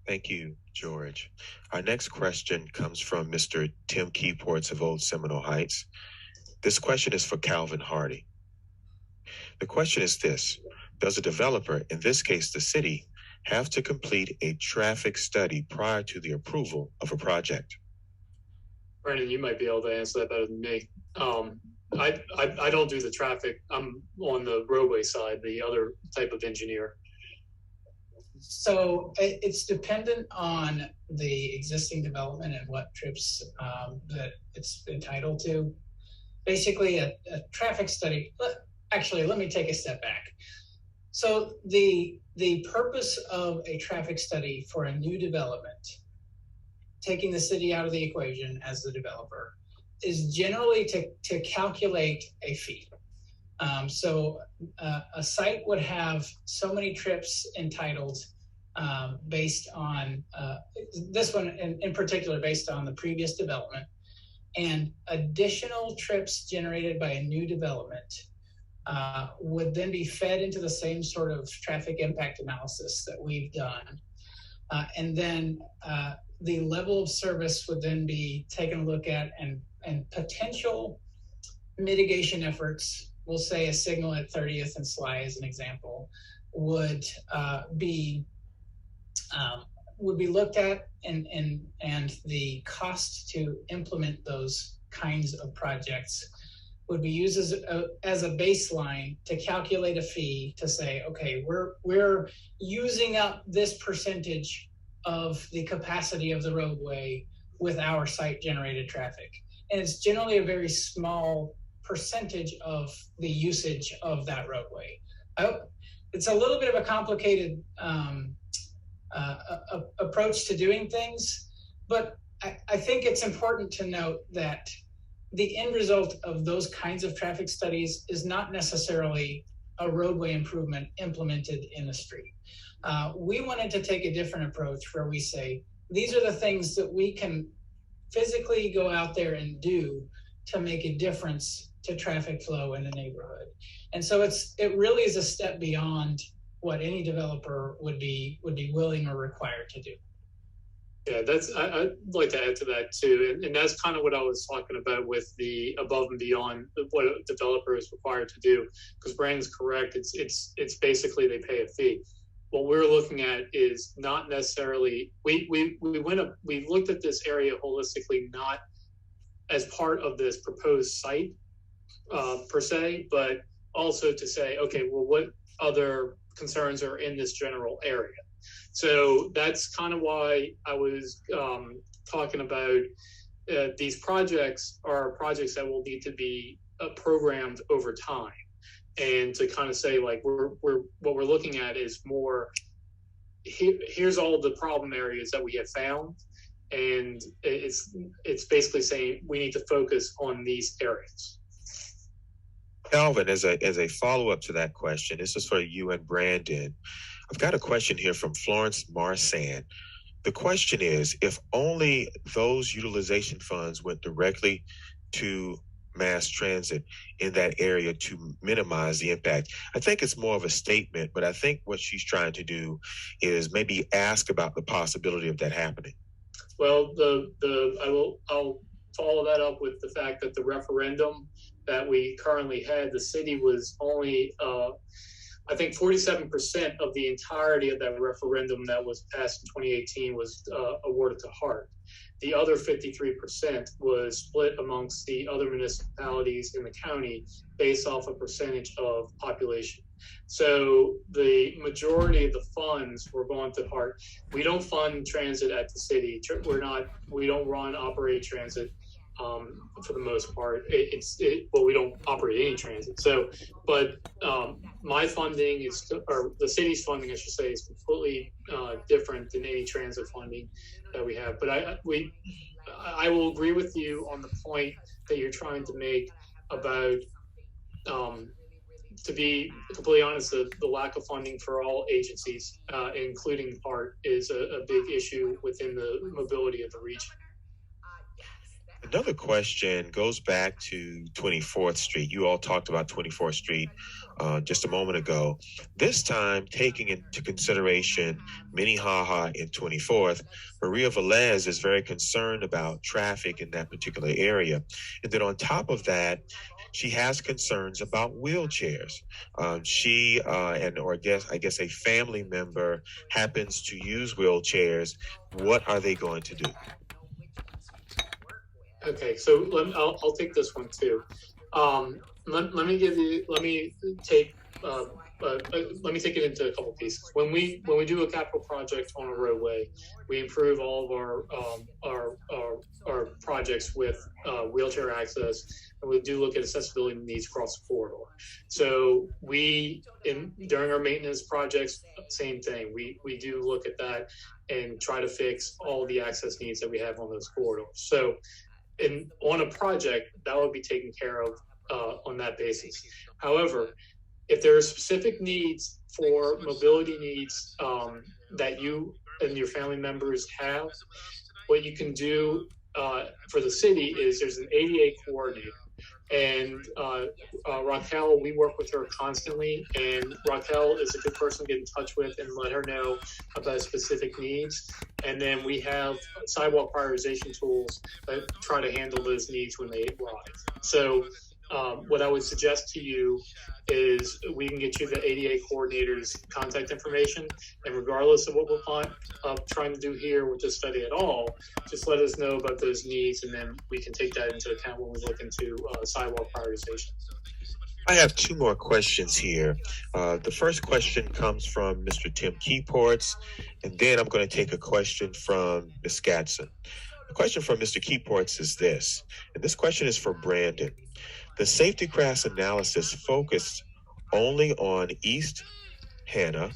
Thank you, George. Our next question comes from Mr. Tim Keyports of Old Seminole Heights. This question is for Calvin Hardy. The question is this: does a developer, in this case the city, have to complete a traffic study prior to the approval of a project? Brandon, you might be able to answer that better than me. I don't do the traffic. I'm on the roadway side, the other type of engineer. So it's dependent on the existing development and what trips that it's entitled to. Basically, a traffic study. Actually, let me take a step back. So the purpose of a traffic study for a new development, taking the city out of the equation as the developer, is generally to calculate a fee. So a site would have so many trips entitled based on this one in particular, based on the previous development, and additional trips generated by a new development would then be fed into the same sort of traffic impact analysis that we've done. And then the level of service would then be taken a look at, and potential mitigation efforts, we'll say a signal at 30th and Sly as an example, would be looked at, and the cost to implement those kinds of projects would be used as a baseline to calculate a fee to say, okay, we're using up this percentage of the capacity of the roadway with our site generated traffic. And it's generally a very small percentage of the usage of that roadway. It's a little bit of a complicated approach to doing things, but I think it's important to note that the end result of those kinds of traffic studies is not necessarily a roadway improvement implemented in the street. We wanted to take a different approach where we say, these are the things that we can physically go out there and do to make a difference to traffic flow in the neighborhood. And so it really is a step beyond what any developer would be willing or required to do. Yeah, I'd like to add to that too, and that's kind of what I was talking about with the above and beyond what a developer is required to do. Because Brandon's correct; it's basically they pay a fee. What we're looking at is not necessarily we looked at this area holistically, not as part of this proposed site per se, but also to say, okay, well, what other concerns are in this general area? So that's kind of why I was talking about these projects are projects that will need to be programmed over time, and to kind of say like what we're looking at is more here's all the problem areas that we have found, and it's basically saying we need to focus on these areas. Calvin, as a follow-up to that question, this is for you and Brandon. I've got a question here from Florence Marsan. The question is, if only those utilization funds went directly to mass transit in that area to minimize the impact. I think it's more of a statement, but I think what she's trying to do is maybe ask about the possibility of that happening. Well, I'll follow that up with the fact that the referendum that we currently had, the city was only I think 47% of the entirety of that referendum that was passed in 2018 was awarded to HART. The other 53% was split amongst the other municipalities in the county based off a percentage of population. So the majority of the funds were going to HART. We don't fund transit at the city. We don't operate transit. For the most part, we don't operate any transit. So, but my funding or the city's funding, I should say, is completely different than any transit funding that we have. But I will agree with you on the point that you're trying to make about, to be completely honest, the lack of funding for all agencies, including HART, is a big issue within the mobility of the region. Another question goes back to 24th Street. You all talked about 24th Street just a moment ago. This time, taking into consideration Minnehaha and 24th, Maria Velez is very concerned about traffic in that particular area. And then on top of that, she has concerns about wheelchairs. She I guess a family member happens to use wheelchairs. What are they going to do? Okay, so I'll take this one too. Let me take let me take it into a couple pieces. When we do a capital project on a roadway, we improve all of our projects with wheelchair access, and we do look at accessibility needs across the corridor. So during our maintenance projects, same thing. We do look at that and try to fix all the access needs that we have on those corridors. So on a project, that would be taken care of on that basis. However, if there are specific needs for mobility needs that you and your family members have, what you can do for the city is there's an ADA coordinator. And Raquel, we work with her constantly, and Raquel is a good person to get in touch with and let her know about specific needs. And then we have sidewalk prioritization tools that try to handle those needs when they arise. So what I would suggest to you is we can get you the ADA coordinator's contact information, and regardless of what we're trying to do here with this study at all, just let us know about those needs, and then we can take that into account when we look into sidewalk prioritization. I have two more questions here. The first question comes from Mr. Tim Keyports, and then I'm going to take a question from Ms. Gatson. The question from Mr. Keyports is this, and this question is for Brandon. The safety crash analysis focused only on East Hanna,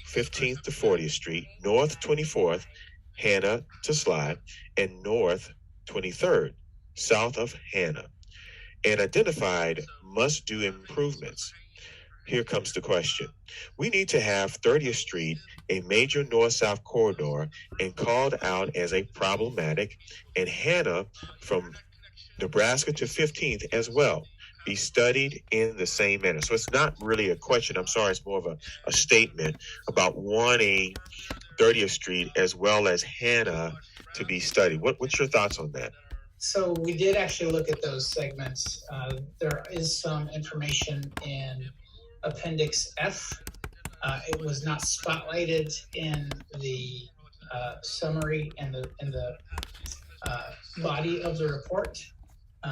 15th to 40th Street, North 24th, Hanna to Slide, and North 23rd, south of Hanna, and identified must-do improvements. Here comes the question. We need to have 30th Street, a major north-south corridor, and called out as a problematic, and Hanna from Nebraska to 15th as well, be studied in the same manner. So it's not really a question. I'm sorry, it's more of a statement about wanting 30th Street as well as Hanna to be studied. What's your thoughts on that? So we did actually look at those segments. There is some information in Appendix F. It was not spotlighted in the summary and the body of the report.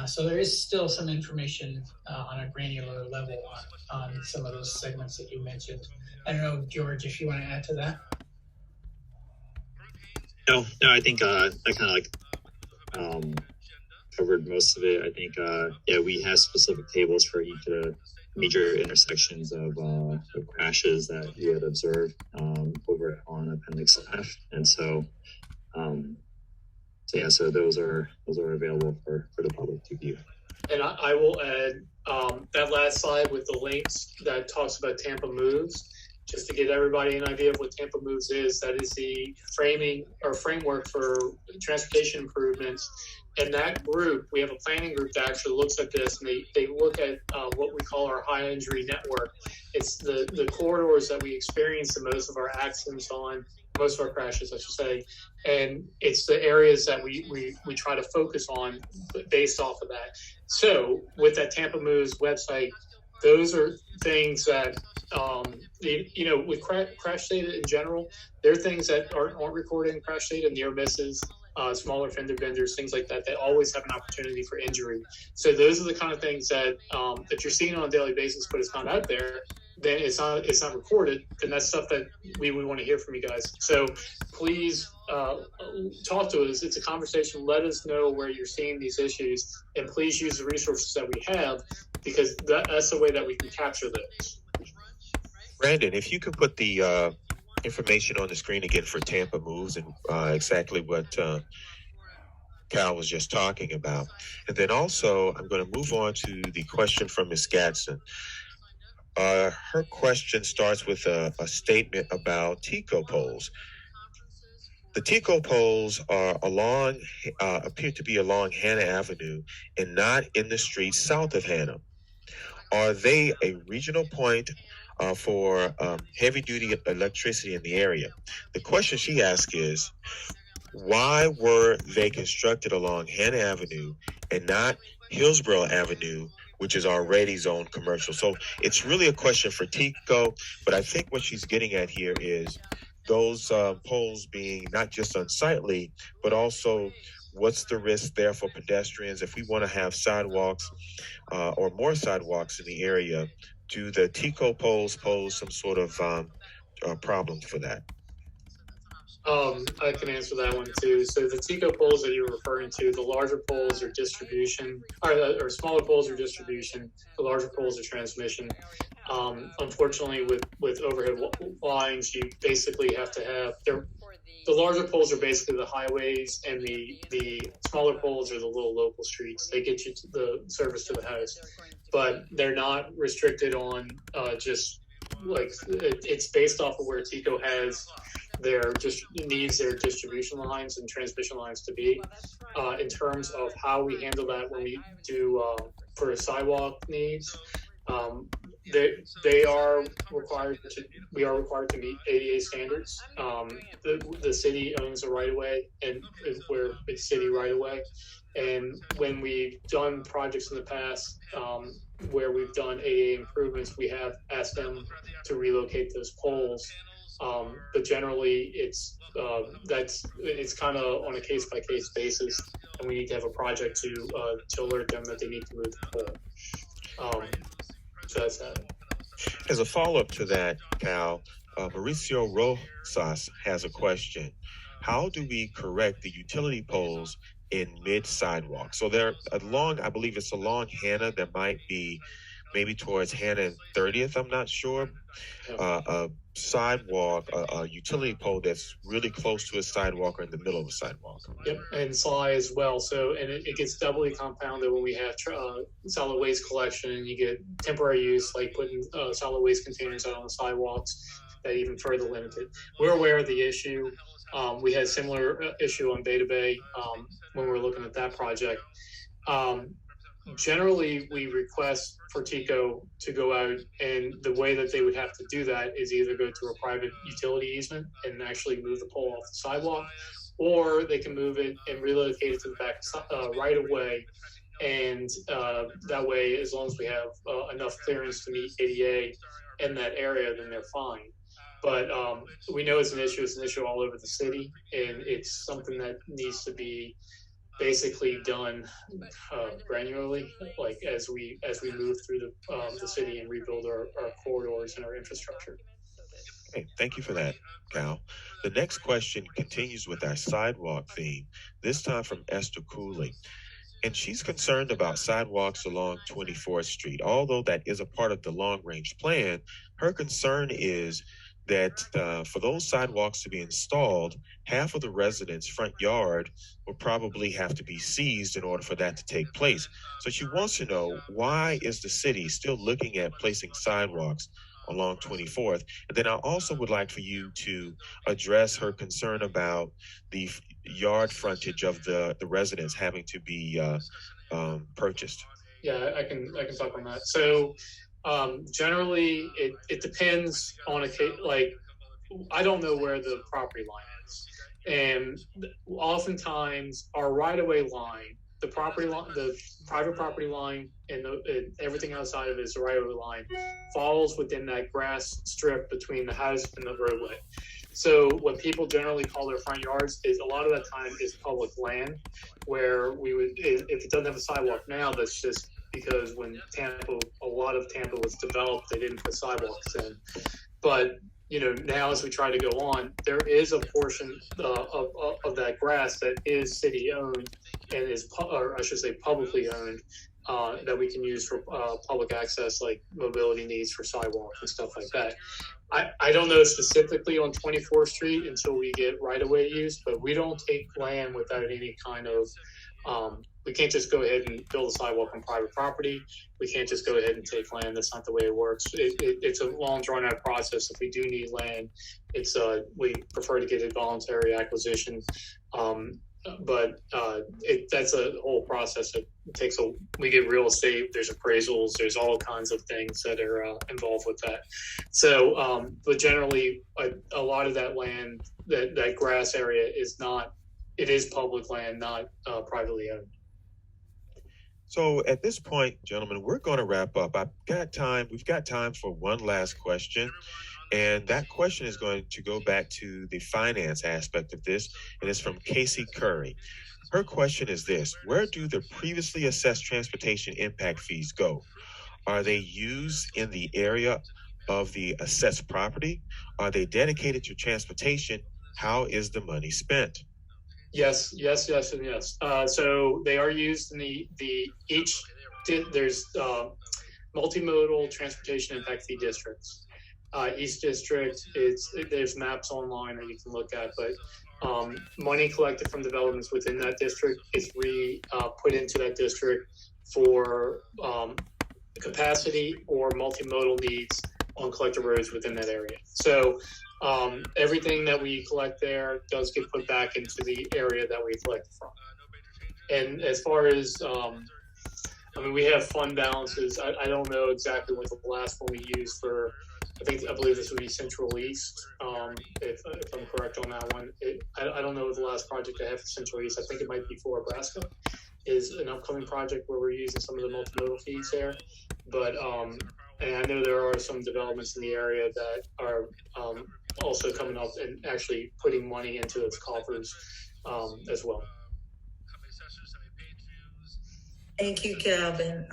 So there is still some information on a granular level on some of those segments that you mentioned. I don't know, George, if you want to add to that. No, I think I kind of covered most of it. I think we have specific tables for each of the major intersections of crashes that you had observed over on Appendix F, and so so those are available for the public to view. And I will add that last slide with the links that talks about Tampa Moves, just to give everybody an idea of what Tampa Moves is. That is the framing or framework for transportation improvements. And that group, we have a planning group that actually looks at this, and they look at what we call our high injury network. It's the corridors that we experience the most of our accidents on, most of our crashes, I should say. And it's the areas that we try to focus on based off of that. So with that Tampa Moves website, those are things that, with crash data in general, there are things that aren't recorded in crash data, near misses, smaller fender benders, things like that, that always have an opportunity for injury. So those are the kind of things that if you're seeing on a daily basis, but it's not out there, then it's not recorded, then that's stuff that we would want to hear from you guys. So please talk to us. It's a conversation. Let us know where you're seeing these issues, and please use the resources that we have, because that's the way that we can capture those. Brandon, if you could put the information on the screen again for Tampa Moves and exactly what Cal was just talking about. And then also, I'm going to move on to the question from Ms. Gatson. Her question starts with a statement about TICO poles. The TICO poles are appear to be along Hanna Avenue and not in the streets south of Hanna. Are they a regional point for heavy-duty electricity in the area? The question she asked is, why were they constructed along Hanna Avenue and not Hillsborough Avenue, which is already zoned commercial? So it's really a question for TICO, but I think what she's getting at here is those poles being not just unsightly, but also what's the risk there for pedestrians if we want to have sidewalks or more sidewalks in the area? Do the TICO poles pose some sort of problem for that? I can answer that one too. So the TICO poles that you're referring to, the larger poles are distribution, or smaller poles are distribution. The larger poles are transmission. Unfortunately, with overhead lines, you basically have to have the larger poles are basically the highways, and the smaller poles are the little local streets. They get you to the service to the house, but they're not restricted on just like it's based off of where TICO has needs their distribution lines and transmission lines to be. In terms of how we handle that when we do for sidewalk needs, we are required to meet ADA standards. The city owns a right of way, and we're a city right of way. And when we've done projects in the past where we've done ADA improvements, we have asked them to relocate those poles. But generally, it's kind of on a case by case basis, and we need to have a project to alert them that they need to move the pole. So that's that. As a follow-up to that, Cal, Mauricio Rosas has a question. How do we correct the utility poles in mid-sidewalk? So they're I believe it's along Hanna. There might be maybe towards Hanna and 30th, I'm not sure. A sidewalk, a utility pole that's really close to a sidewalk or in the middle of a sidewalk. Yep, and Sly as well. So, and it gets doubly compounded when we have solid waste collection, and you get temporary use, like putting solid waste containers out on the sidewalks that even further limit it. We're aware of the issue. We had a similar issue on Beta Bay when we were looking at that project. Generally, we request for TICO to go out, and the way that they would have to do that is either go through a private utility easement and actually move the pole off the sidewalk, or they can move it and relocate it to the back right away. And that way, as long as we have enough clearance to meet ADA in that area, then they're fine. But we know it's an issue. It's an issue all over the city, and it's something that needs to be basically done granularly, like as we move through the city and rebuild our corridors and our infrastructure. Okay, thank you for that, Cal. The next question continues with our sidewalk theme, this time from Esther Cooley. And she's concerned about sidewalks along 24th Street. Although that is a part of the long-range plan, her concern is that for those sidewalks to be installed, half of the residents' front yard will probably have to be seized in order for that to take place. So she wants to know, why is the city still looking at placing sidewalks along 24th? And then I also would like for you to address her concern about the yard frontage of the residents having to be purchased. Yeah, I can talk on that. So generally, it depends on a case. Like, I don't know where the property line is, and oftentimes our right-of-way line, the private property line, and everything outside of it is the right-of-way line, falls within that grass strip between the house and the roadway. So what people generally call their front yards is a lot of that time is public land, where we would, if it doesn't have a sidewalk now, that's just because when a lot of Tampa was developed, they didn't put sidewalks in. But now as we try to go on, there is a portion of that grass that is city owned and is, or I should say, publicly owned, that we can use for public access, like mobility needs for sidewalks and stuff like that. I don't know specifically on 24th Street until we get right-of-way use, but we don't take land without any kind of we can't just go ahead and build a sidewalk on private property. We can't just go ahead and take land. That's not the way it works. It's a long, drawn-out process. If we do need land, we prefer to get a voluntary acquisition. But that's a whole process. It takes we get real estate, there's appraisals, there's all kinds of things that are involved with that. So, but generally, a lot of that land, that grass area it is public land, not privately owned. So at this point, gentlemen, we're going to wrap up. We've got time for one last question. And that question is going to go back to the finance aspect of this. And it's from Casey Curry. Her question is this: where do the previously assessed transportation impact fees go? Are they used in the area of the assessed property? Are they dedicated to transportation? How is the money spent? Yes, and yes. So they are used in there's multimodal transportation impact fee districts. East District, there's maps online that you can look at, but money collected from developments within that district is put into that district for capacity or multimodal needs on collector roads within that area. So everything that we collect there does get put back into the area that we collected from. And as far as we have fund balances. I don't know exactly what the last one we used for. I believe this would be Central East. If I'm correct on that one, I don't know the last project I have for Central East. I think it might be for Nebraska. Is an upcoming project where we're using some of the multimodal fees there, but and I know there are some developments in the area that are also coming up and actually putting money into its coffers as well. Thank you, Calvin.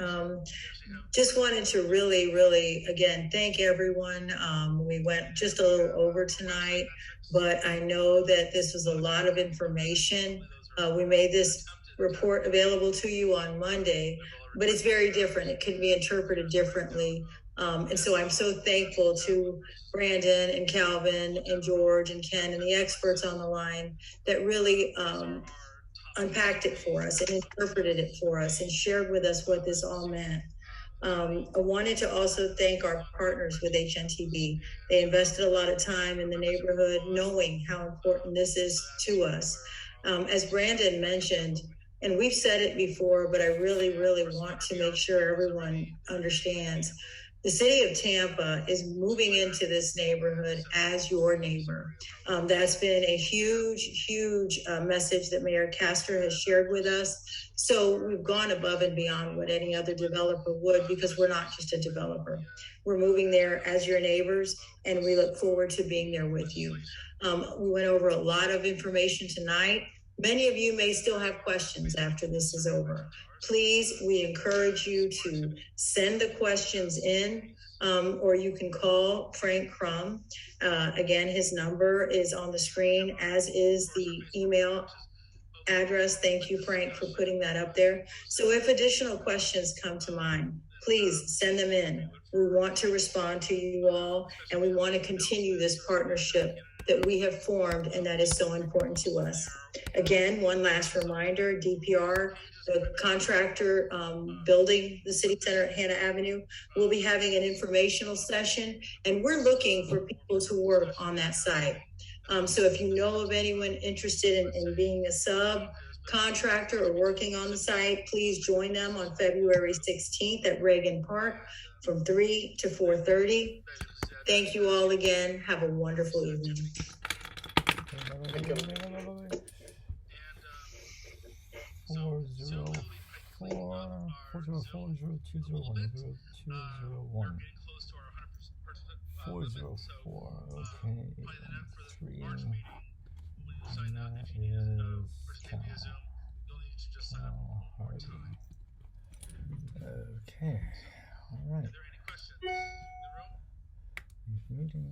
Just wanted to really, again, thank everyone. We went just a little over tonight, but I know that this was a lot of information. We made this report available to you on Monday, but it's very different. It can be interpreted differently. And so I'm so thankful to Brandon and Calvin and George and Ken and the experts on the line that really unpacked it for us and interpreted it for us and shared with us what this all meant. I wanted to also thank our partners with HNTB. They invested a lot of time in the neighborhood, knowing how important this is to us. As Brandon mentioned, and we've said it before, but I really want to make sure everyone understands. The City of Tampa is moving into this neighborhood as your neighbor. That's been a huge message that Mayor Castor has shared with us. So we've gone above and beyond what any other developer would, because we're not just a developer. We're moving there as your neighbors, and we look forward to being there with you. We went over a lot of information tonight. Many of you may still have questions after this is over. Please, we encourage you to send the questions in, or you can call Frank Crum. Again, his number is on the screen, as is the email address. Thank you, Frank, for putting that up there. So if additional questions come to mind, please send them in. We want to respond to you all, and we want to continue this partnership that we have formed and that is so important to us. Again, one last reminder, DPR, the contractor building the City Center at Hanna Avenue, will be having an informational session, and we're looking for people to work on that site. So if you know of anyone interested in being a subcontractor or working on the site, please join them on February 16th at Reagan Park from 3 to 4:30. Thank you all again. Have a wonderful evening. Thank you. 404. Okay. 3. And that is Cal Hardy. Okay. All right. Meeting.